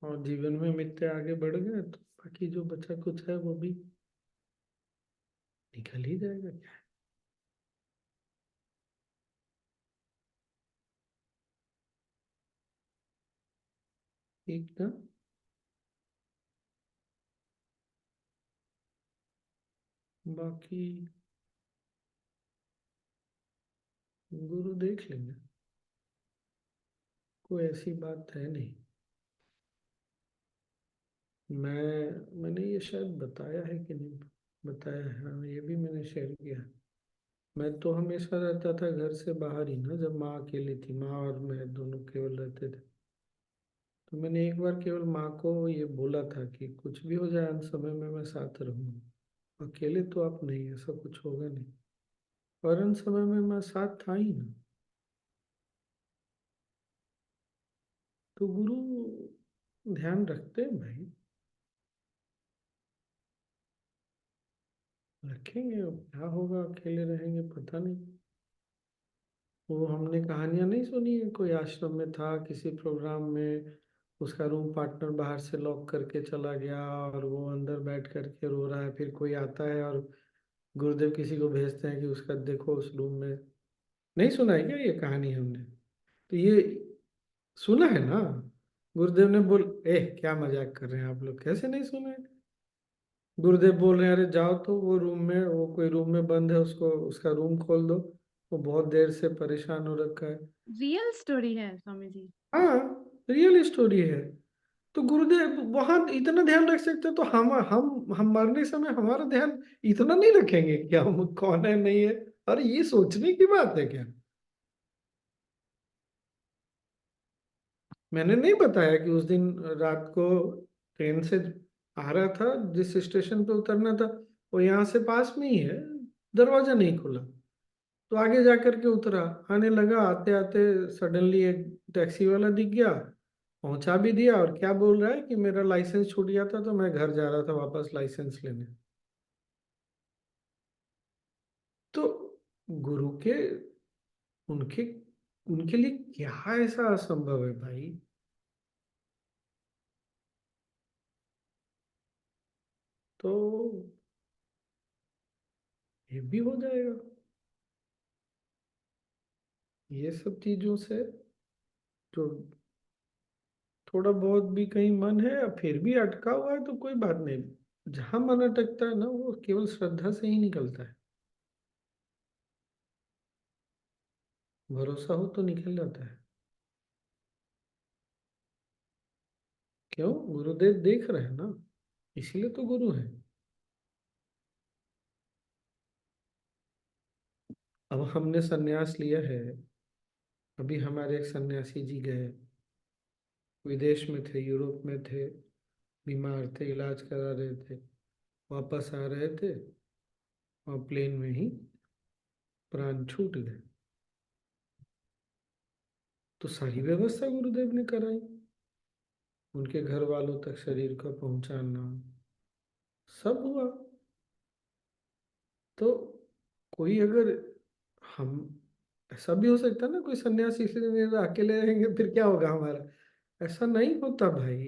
और जीवन में मित्र आगे बढ़ गए तो बाकी जो बचा कुछ है वो भी निकल ही जाएगा। क्या है? ठीक ना? बाकी गुरु देख लेंगे, कोई ऐसी बात है नहीं। मैंने ये शायद बताया है कि नहीं बताया है, हाँ ये भी मैंने शेयर किया है। मैं तो हमेशा रहता था घर से बाहर ही ना, जब माँ अकेली थी, माँ और मैं दोनों केवल रहते थे। तो मैंने एक बार केवल माँ को ये बोला था कि कुछ भी हो जाए अंत समय में मैं साथ रहूँगा, अकेले तो आप नहीं, ऐसा कुछ होगा नहीं। और अंत समय में मैं साथ था ही ना। तो गुरु ध्यान रखते हैं भाई, रखेंगे। अब क्या होगा अकेले रहेंगे पता नहीं। वो हमने कहानियां नहीं सुनी है, कोई आश्रम में था किसी प्रोग्राम में, उसका रूम पार्टनर बाहर से लॉक करके चला गया और वो अंदर बैठ करके रो रहा है। फिर कोई आता है और गुरुदेव किसी को भेजते हैं कि उसका देखो उस रूम में। नहीं सुना है क्या ये कहानी हमने? तो ये सुना है ना। गुरुदेव ने बोल क्या मजाक कर रहे हैं आप लोग, कैसे नहीं सुने? गुरुदेव बोल रहे हैं अरे जाओ तो वो रूम में, वो कोई रूम में बंद है, उसको उसका रूम खोल दो, वो बहुत देर से परेशान हो रखा है। रियल स्टोरी है स्वामी जी। हाँ, रियल स्टोरी है। तो गुरुदेव वहां इतना ध्यान रख सकते, तो हम मरने समय हमारा ध्यान इतना नहीं रखेंगे कि हम कौन है नहीं है? अरे ये सोचने की बात है क्या? मैंने नहीं बताया कि उस दिन रात को ट्रेन से आ रहा था, जिस स्टेशन पे उतरना था वो यहाँ से पास में ही है, दरवाजा नहीं खुला तो आगे जा करके उतरा। आने लगा, आते आते सडनली एक टैक्सी वाला दिख गया, पहुंचा भी दिया और क्या बोल रहा है कि मेरा लाइसेंस छूट गया था तो मैं घर जा रहा था वापस लाइसेंस लेने। तो गुरु के उनके उनके लिए क्या ऐसा असंभव है भाई? तो ये भी हो जाएगा। ये सब चीजों से जो थोड़ा बहुत भी कहीं मन है या फिर भी अटका हुआ है तो कोई बात नहीं। जहां मन अटकता है ना वो केवल श्रद्धा से ही निकलता है। भरोसा हो तो निकल जाता है। क्यों? गुरुदेव देख रहे हैं ना, इसीलिए तो गुरु है। अब हमने संन्यास लिया है। अभी हमारे एक सन्यासी जी गए, विदेश में थे, यूरोप में थे, बीमार थे, इलाज करा रहे थे, वापस आ रहे थे और प्लेन में ही प्राण छूट गए। तो सारी व्यवस्था गुरुदेव ने कराई, उनके घर वालों तक शरीर का पहुंचाना सब हुआ। तो कोई अगर हम ऐसा भी हो सकता है ना, कोई सन्यासी इसलिए नहीं रहा, अकेले रहेंगे फिर क्या होगा हमारा? ऐसा नहीं होता भाई।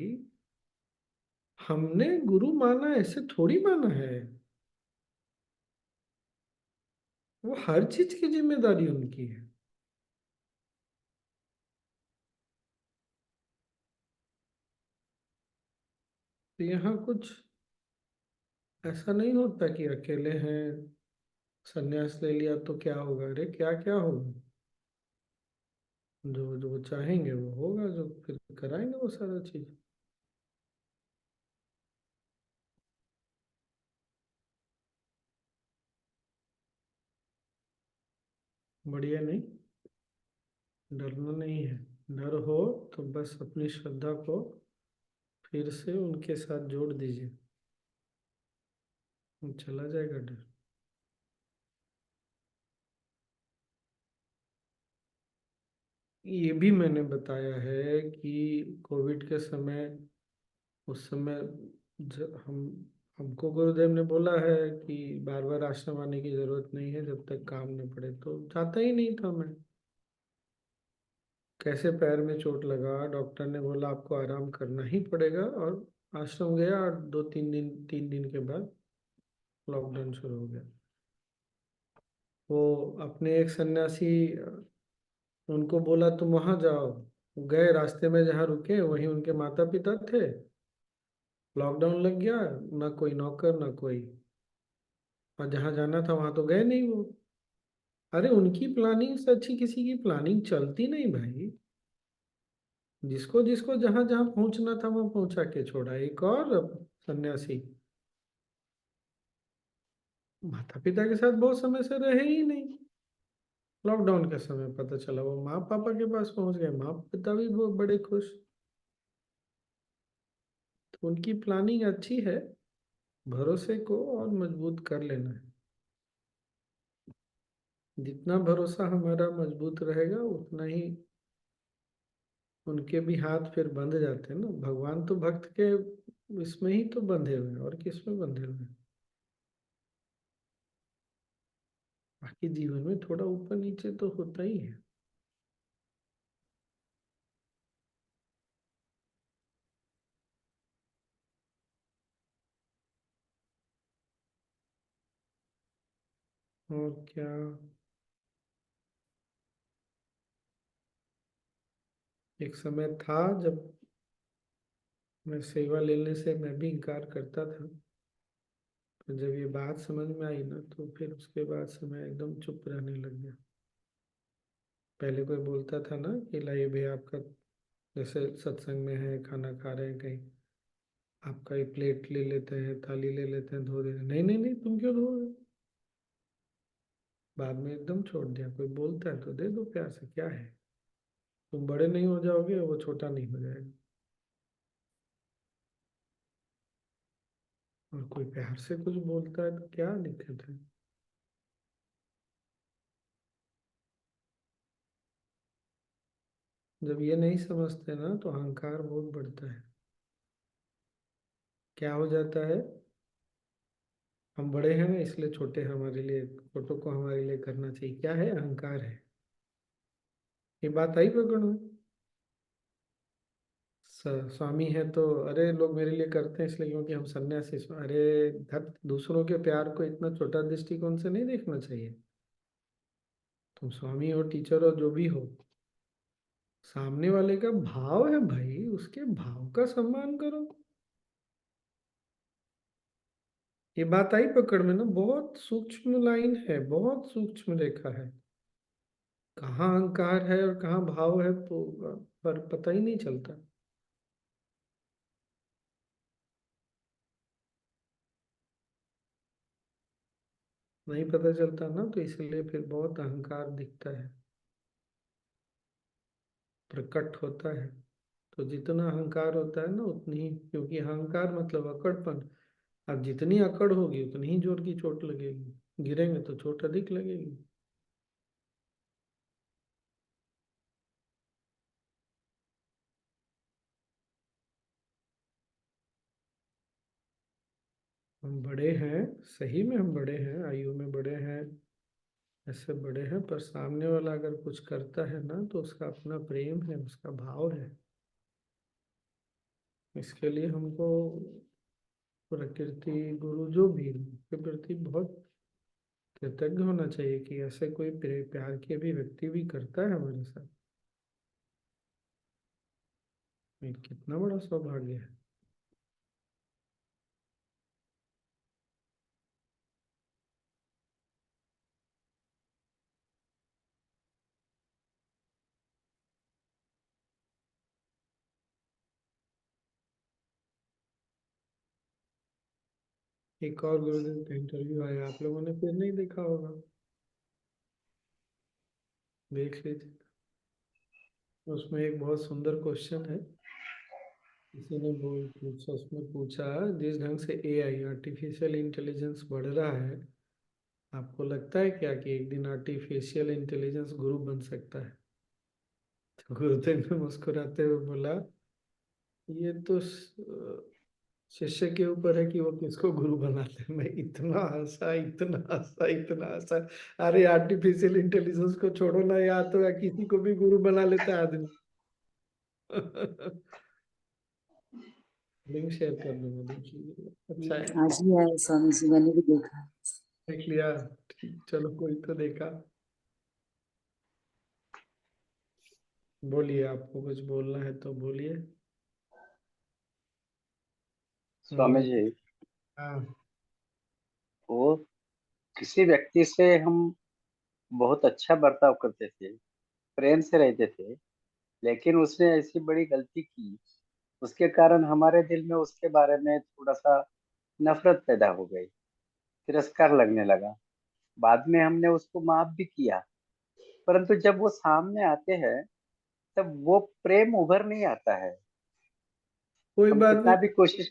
हमने गुरु माना ऐसे थोड़ी माना है, वो हर चीज की जिम्मेदारी उनकी है। तो यहाँ कुछ ऐसा नहीं होता कि अकेले हैं, सन्यास ले लिया तो क्या होगा। अरे क्या क्या होगा? जो जो वो चाहेंगे वो होगा, जो फिर कराएंगे वो सारा चीज। बढ़िया नहीं, डरना नहीं है। डर हो तो बस अपनी श्रद्धा को फिर से उनके साथ जोड़ दीजिए, चला जाएगा डर। ये भी मैंने बताया है कि कोविड के समय, उस समय हमको गुरुदेव ने बोला है कि बार बार आश्रम आने की जरूरत नहीं है, जब तक काम न पड़े, तो जाता ही नहीं था मैं। कैसे पैर में चोट लगा, डॉक्टर ने बोला आपको आराम करना ही पड़ेगा, और आश्रम गया और 2-3 दिन के बाद लॉकडाउन शुरू हो गया। वो अपने एक सन्यासी, उनको बोला तुम वहां जाओ, गए, रास्ते में जहाँ रुके वहीं उनके माता पिता थे, लॉकडाउन लग गया, ना कोई नौकर ना कोई, और जहाँ जाना था वहां तो गए नहीं वो। अरे उनकी प्लानिंग से अच्छी किसी की प्लानिंग चलती नहीं भाई। जिसको जिसको जहां जहां पहुंचना था वहां पहुंचा के छोड़ा। एक और सन्यासी माता पिता के साथ बहुत समय से रहे ही नहीं, लॉकडाउन के समय पता चला वो माँ पापा के पास पहुंच गए, माँ पिता भी बहुत बड़े खुश। तो उनकी प्लानिंग अच्छी है, भरोसे को और मजबूत कर लेना है। जितना भरोसा हमारा मजबूत रहेगा उतना ही उनके भी हाथ फिर बंध जाते हैं ना। भगवान तो भक्त के इसमें ही तो बंधे हुए हैं, और किस में बंधे हुए हैं। बाकी जीवन में थोड़ा ऊपर नीचे तो होता ही है। और क्या, एक समय था जब मैं सेवा लेने से मैं भी इनकार करता था, तो जब ये बात समझ में आई ना, तो फिर उसके बाद से मैं एकदम चुप रहने लग गया। पहले कोई बोलता था ना कि लाइए भैया आपका, जैसे सत्संग में है, खाना खा रहे हैं कहीं, आपका ये प्लेट ले लेते हैं, थाली ले लेते हैं, धो देते हैं। नहीं नहीं नहीं, तुम क्यों धोगे। बाद में एकदम छोड़ दिया। कोई बोलता है तो दे दो प्यार से, क्या है, तुम बड़े नहीं हो जाओगे और वो छोटा नहीं हो जाएगा। और कोई प्यार से कुछ बोलता है तो क्या दिक्कत है। जब ये नहीं समझते ना तो अहंकार बहुत बढ़ता है। क्या हो जाता है, हम बड़े हैं ना इसलिए छोटे हमारे लिए, छोटों को हमारे लिए करना चाहिए, क्या है, अहंकार है। ये बात आई पकड़ में। स्वामी है तो अरे लोग मेरे लिए करते हैं इसलिए क्योंकि हम सन्यासी। अरे धत, दूसरों के प्यार को इतना छोटा दृष्टिकोण से नहीं देखना चाहिए। तुम स्वामी हो, टीचर हो, जो भी हो, सामने वाले का भाव है भाई, उसके भाव का सम्मान करो। ये बात आई पकड़ में ना, बहुत सूक्ष्म लाइन है, बहुत सूक्ष्म रेखा है। कहाँ अहंकार है और कहाँ भाव है तो पर पता ही नहीं चलता। नहीं पता चलता ना, तो इसलिए फिर बहुत अहंकार दिखता है, प्रकट होता है। तो जितना अहंकार होता है ना उतनी ही, क्योंकि अहंकार मतलब अकड़पन, अब जितनी अकड़ होगी उतनी ही जोर की चोट लगेगी, गिरेंगे तो चोट अधिक लगेगी। हम बड़े हैं, सही में हम बड़े हैं, आयु में बड़े हैं, ऐसे बड़े हैं, पर सामने वाला अगर कुछ करता है ना तो उसका अपना प्रेम है, उसका भाव है। इसके लिए हमको प्रकृति, गुरु जो भी हो, के प्रति बहुत कृतज्ञ होना चाहिए कि ऐसे कोई प्यार की अभिव्यक्ति भी करता है हमारे साथ। ये कितना बड़ा सौभाग्य है। एक और गुरुदेव का इंटरव्यू आया, आप लोगों ने फिर नहीं देखा होगा। देख लीजिए, उसमें एक बहुत सुंदर क्वेश्चन है। किसी ने उसमें पूछा, जिस ढंग से एआई आर्टिफिशियल इंटेलिजेंस बढ़ रहा है, आपको लगता है क्या कि एक दिन आर्टिफिशियल इंटेलिजेंस गुरु बन सकता है? तो गुरुदेव ने मुस्कुराते हुए बोला, ये तो शिष्य के ऊपर है कि वो किसको गुरु बनाते हैं। मैं इतना हंसा, इतना हंसा, इतना हंसा। अरे आर्टिफिशियल इंटेलिजेंस को छोड़ो ना, या तो या किसी को भी गुरु बना लेता है आदमी। लिंक शेयर कर दूंगा, देखिए अच्छा है। आज ही आया स्वामी जी, मैंने भी देखा। देख लिया, ठीक, चलो कोई तो देखा। बोलिए, आपको कुछ बोलना है तो बोलिए। स्वामी जी, हाँ। वो किसी व्यक्ति से हम बहुत अच्छा बर्ताव करते थे, प्रेम से रहते थे, लेकिन उसने ऐसी बड़ी गलती की, उसके कारण हमारे दिल में उसके बारे में थोड़ा सा नफरत पैदा हो गई, तिरस्कार लगने लगा। बाद में हमने उसको माफ भी किया, परंतु जब वो सामने आते हैं तब वो प्रेम उभर नहीं आता है। कोई हम बात कितना नहीं, भी कोशिश।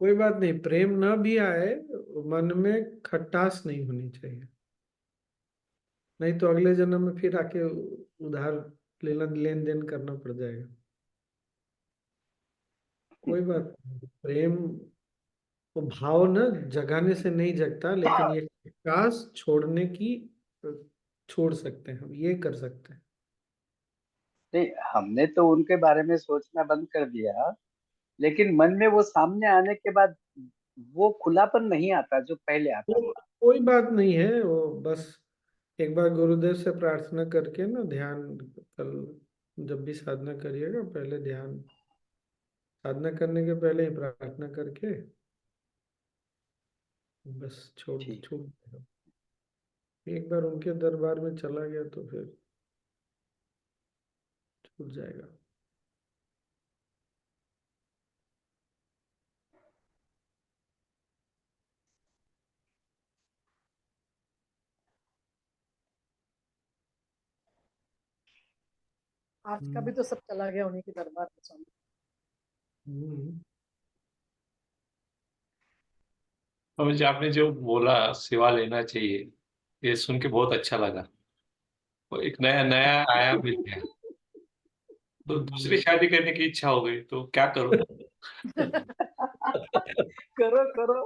कोई बात नहीं, प्रेम ना भी आए, मन में खटास नहीं होनी चाहिए। नहीं तो अगले जन्म में फिर आके उधार लेन देन करना पड़ जाएगा। कोई बात नहीं, प्रेम वो भाव ना जगाने से नहीं जगता, लेकिन ये खटास छोड़ने की छोड़ सकते हैं, हम ये कर सकते हैं। नहीं, हमने तो उनके बारे में सोचना बंद कर दिया, लेकिन मन में वो सामने आने के बाद वो खुलापन नहीं आता जो पहले आता था। कोई बात नहीं है, वो बस एक बार गुरुदेव से प्रार्थना करके ना, ध्यान कल जब भी साधना करिएगा, पहले ध्यान, साधना करने के पहले ही प्रार्थना करके बस छोड़ ठीक। छोड़ देगा। एक बार उनके दरबार में चला गया तो फिर छूट जाएगा। आज का भी तो सब चला गया उन्हीं के दरबार में स्वामी। और मुझे आपने जो बोला सेवा लेना चाहिए, ये सुन के बहुत अच्छा लगा। वो एक नया नया आयाम मिल गया। तो दूसरी शादी करने की इच्छा हो गई तो क्या करूं? करो करो।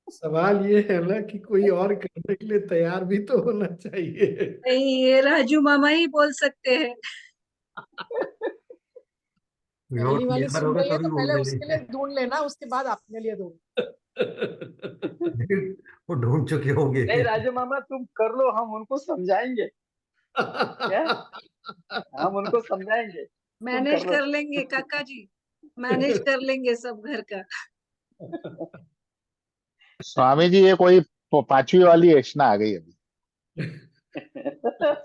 सवाल ये है ना कि कोई और करने के लिए तैयार भी तो होना चाहिए। नहीं, ये राजू मामा ही बोल सकते हैं। पहली वाली लीवर सुन होगा रही है तभी तो पहले बोल उसके लिए देंगे। ढूंढ लेना, उसके बाद अपने लिए ढूंढ। वो ढूंढ चुके होंगे। नहीं राजू मामा, तुम कर लो, हम उनको समझाएंगे। क्या? हम उनको समझाएंगे, तुम मैनेज कर लो। कर लेंगे काका जी, मैनेज कर लेंगे सब घर का। स्वामी जी, ये कोई पांचवी वाली यशना आ गई अभी।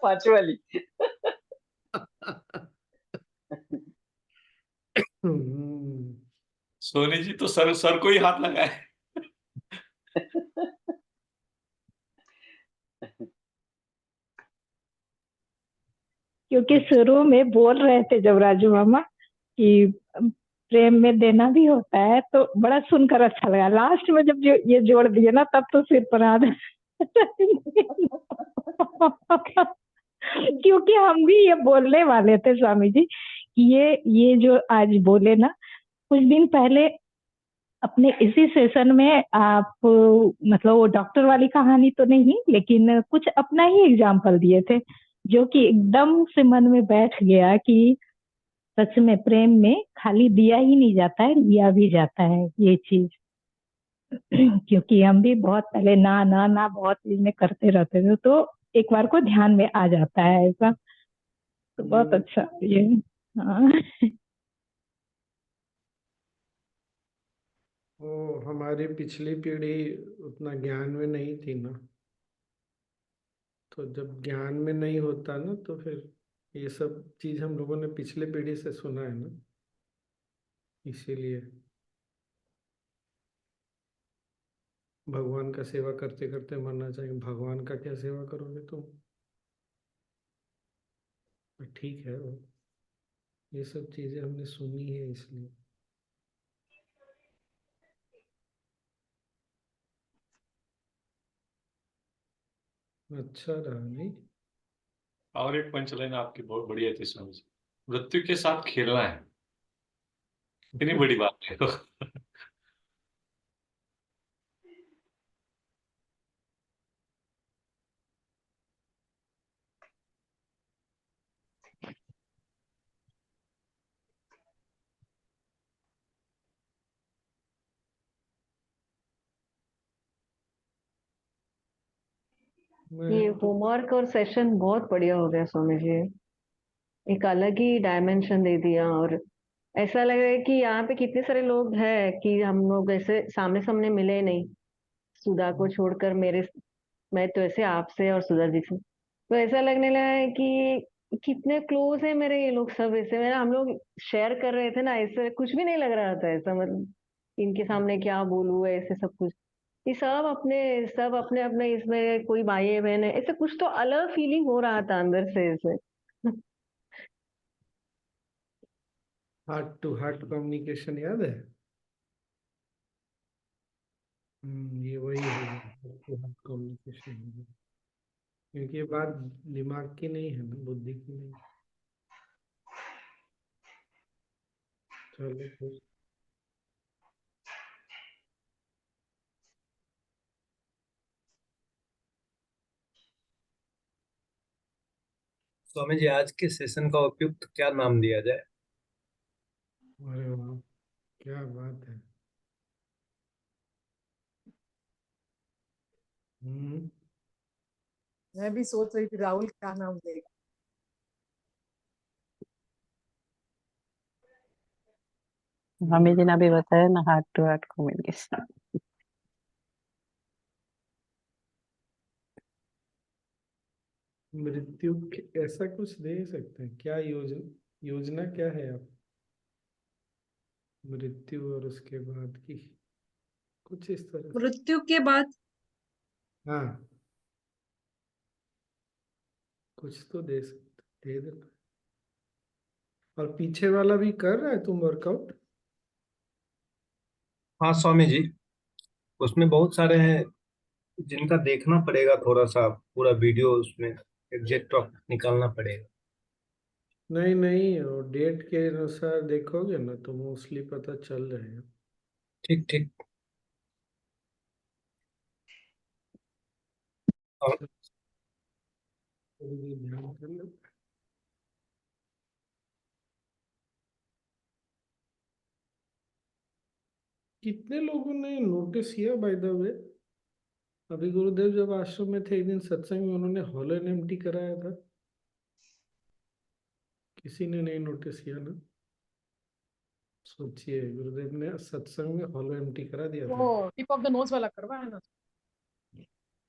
पांचवी वाली। सोनी जी तो सर सर को ही हाथ लगाए। क्योंकि शुरू में बोल रहे थे जब राजू मामा कि प्रेम में देना भी होता है, तो बड़ा सुनकर अच्छा लगा। लास्ट में जब ये जोड़ दिए ना, तब तो सिर पर हाथ। क्योंकि हम भी ये बोलने वाले थे स्वामी जी कि ये जो आज बोले ना, कुछ दिन पहले अपने इसी सेशन में आप, मतलब वो डॉक्टर वाली कहानी तो नहीं, लेकिन कुछ अपना ही एग्जाम्पल दिए थे, जो कि एकदम से मन में बैठ गया कि सच में प्रेम में खाली दिया ही नहीं जाता है, लिया भी जाता है ये चीज। क्योंकि हम भी बहुत पहले ना ना ना बहुत चीजें करते रहते थे, तो एक बार को ध्यान में आ जाता है ऐसा। तो बहुत अच्छा ये। हाँ। वो हमारी पिछली पीढ़ी उतना ज्ञान में नहीं थी ना, तो जब ज्ञान में नहीं होता ना, तो फिर ये सब चीज हम लोगों ने पिछले पीढ़ी से सुना है ना, इसीलिए। भगवान का सेवा करते करते मरना चाहिए। भगवान का क्या सेवा करोगे तुम? ठीक है वो, ये सब चीजें हमने सुनी है इसलिए। अच्छा रहा नहीं? और एक पंचलाइन आपकी बहुत बढ़िया थी स्वामी जी, मृत्यु के साथ खेलना है, इतनी बड़ी बात है। ये मैं तो होमवर्क और सेशन बहुत बढ़िया हो गया स्वामी जी। एक अलग ही डायमेंशन दे दिया, और ऐसा लग रहा है कि यहाँ पे कितने सारे लोग हैं कि हम लोग ऐसे सामने सामने मिले नहीं, सुधा को छोड़कर। मैं तो ऐसे आपसे और सुधा जी से तो ऐसा लगने लगा है कि कितने क्लोज है मेरे ये लोग सब। ऐसे मेरा हम लोग शेयर कर रहे थे ना, ऐसे कुछ भी नहीं लग रहा था ऐसा, मतलब इनके सामने क्या बोलूं, ऐसे सब कुछ। ये सब अपने अपने इसमें, कोई भाई बहन है, ऐसे कुछ तो अलग फीलिंग हो रहा था अंदर से ऐसे। हार्ट टू हार्ट कम्युनिकेशन याद है? ये वही हो गया, हार्ट टू हार्ट कम्युनिकेशन हो गया। क्योंकि ये बात दिमाग की नहीं है ना, बुद्धि की नहीं। चलो फिर। स्वामी जी, आज के सेशन का उपयुक्त क्या नाम दिया जाए? अरे वाह, क्या बात है। हम्म मैं भी सोच रही थी राहुल क्या नाम देगा। हमें जी ने अभी बताया ना, हार्ट टू हार्ट कम्युनिकेशन। मृत्यु ऐसा कुछ दे सकते हैं क्या? योजना क्या है आप? मृत्यु और उसके बाद की कुछ इस तरह से। मृत्यु के बाद हाँ, कुछ तो दे सकते, दे देना। और पीछे वाला भी कर रहा है तुम वर्कआउट? हाँ स्वामी जी, उसमें बहुत सारे हैं जिनका देखना पड़ेगा, थोड़ा सा पूरा वीडियो उसमें एग्जैक्ट निकालना पड़ेगा। नहीं नहीं, और डेट के अनुसार देखोगे ना तो मोस्टली पता चल जाएगा। ठीक ठीक। और थोड़ी देर ध्यान कर लो। कितने लोगों ने नोटिस किया बाय द वे, अभी गुरुदेव जब आश्रम में थे एक दिन सत्संग में, उन्होंने हॉलो एम्प्टी कराया था? किसी ने नहीं नोटिस किया ना? सोचिए, गुरुदेव ने सत्संग में हॉलो एम्प्टी करा दिया था। वो टिप ऑफ द नोज वाला करवा है ना।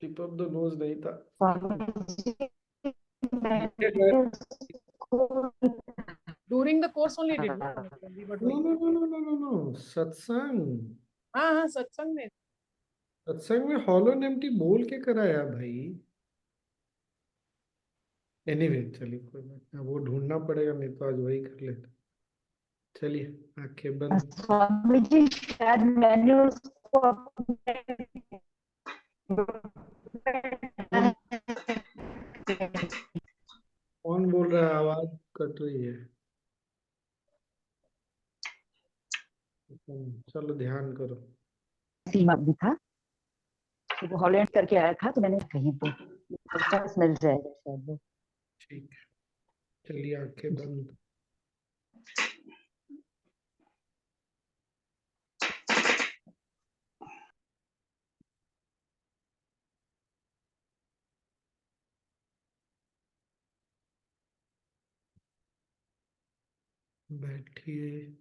टिप ऑफ द नोज नहीं था। During the course only did ना we were no doing. No no no no no no, satsang. हाँ हाँ, सत्संग में। सत्संग में हॉलो एम्प्टी बोल के कराया भाई। एनीवे चलिए, कोई बात नहीं, वो ढूंढना पड़ेगा, नहीं तो आज वही कर लेते। चलिए, आंखें बंद। स्वामी जी शायद मैंने उसको कौन कौन बोल रहा है? आवाज कट रही है। चलो ध्यान करो। सीमा भी था, तो वो हॉलैंड करके आया था, तो मैंने कहीं पे मिल जाएगा शायद वो। ठीक है, चलिए आंखें बंद। बैठिए,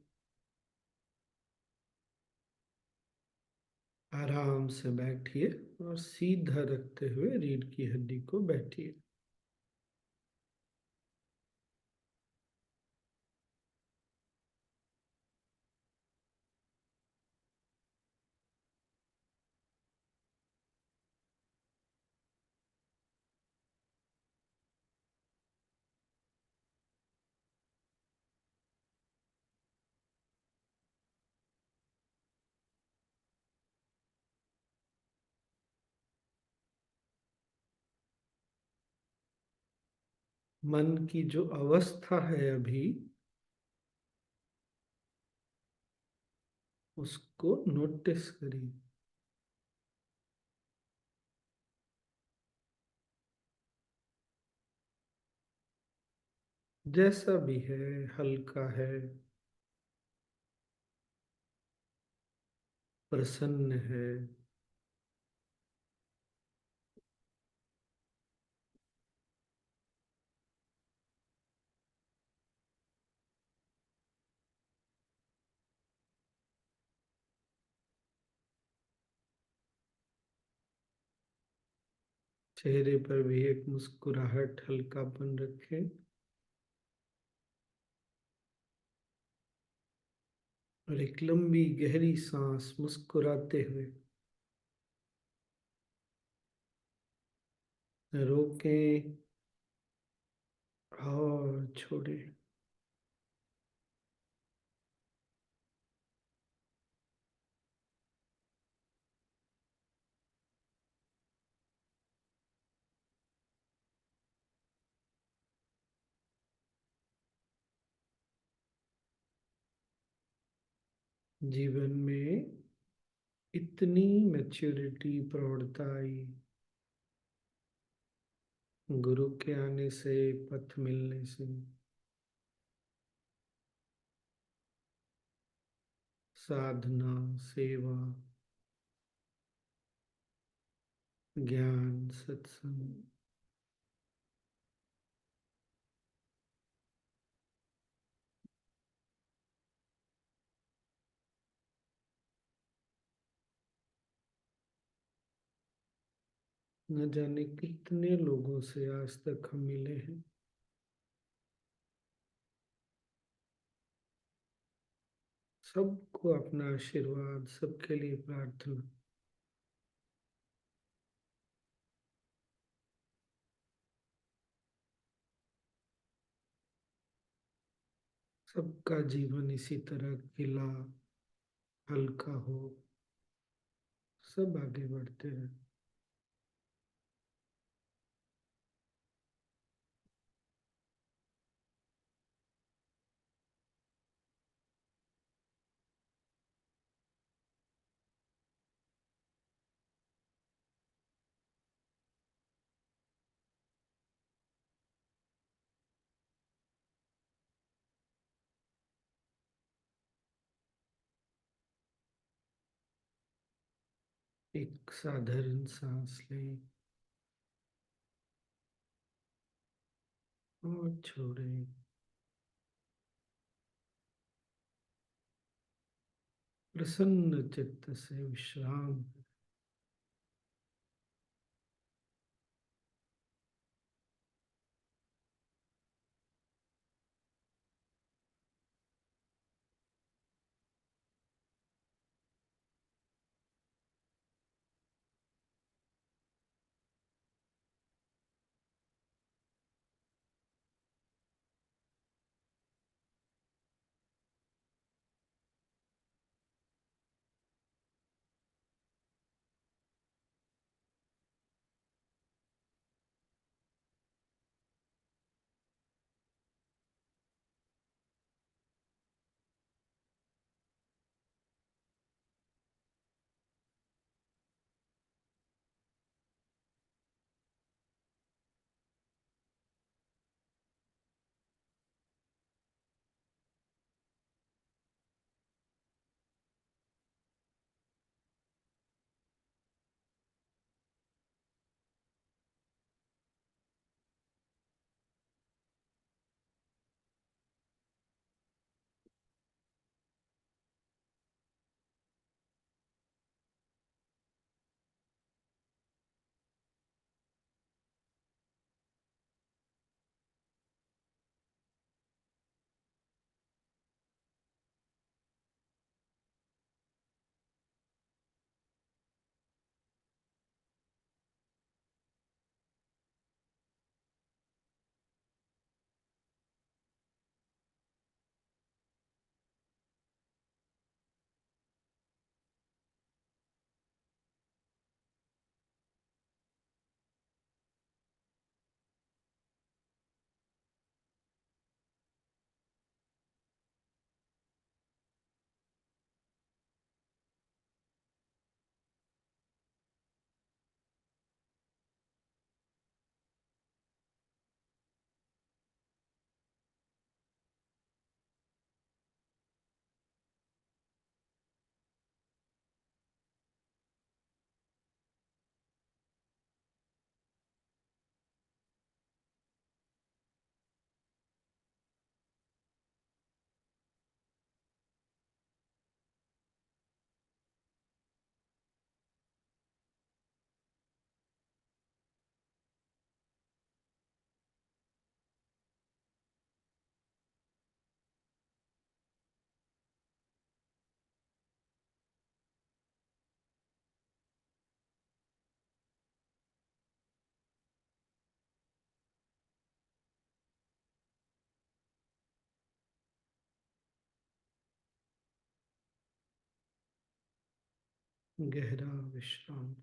आराम से बैठिए और सीधा रखते हुए रीढ़ की हड्डी को बैठिए। मन की जो अवस्था है अभी, उसको नोटिस करिए। जैसा भी है, हल्का है, प्रसन्न है, चेहरे पर भी एक मुस्कुराहट, हल्कापन रखें और एक लंबी गहरी सांस मुस्कुराते हुए रोकें और छोड़ें। जीवन में इतनी मैच्योरिटी, प्रौढ़ता आई गुरु के आने से, पथ मिलने से। साधना, सेवा, ज्ञान, सत्संग, न जाने कितने लोगों से आज तक हम मिले हैं। सबको अपना आशीर्वाद, सबके लिए प्रार्थना। सबका जीवन इसी तरह खिला, हल्का हो, सब आगे बढ़ते रहे। एक साधारण सांस लें और छोड़ें। प्रसन्न चित्त से विश्राम करें। गहरा विश्राम।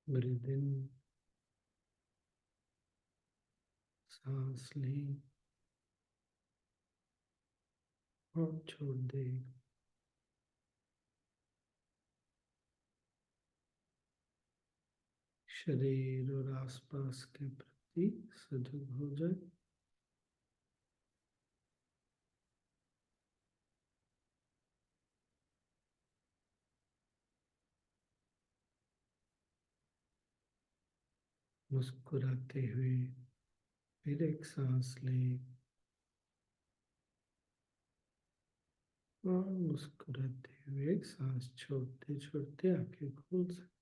ब्रीथ इन, सांस लें और छोड़ दें। शरीर और आसपास के प्रति सजग हो जाए। मुस्कुराते हुए फिर एक सांस लें और मुस्कुराते हुए एक सांस छोड़ते छोड़ते आंखें खोल सकते।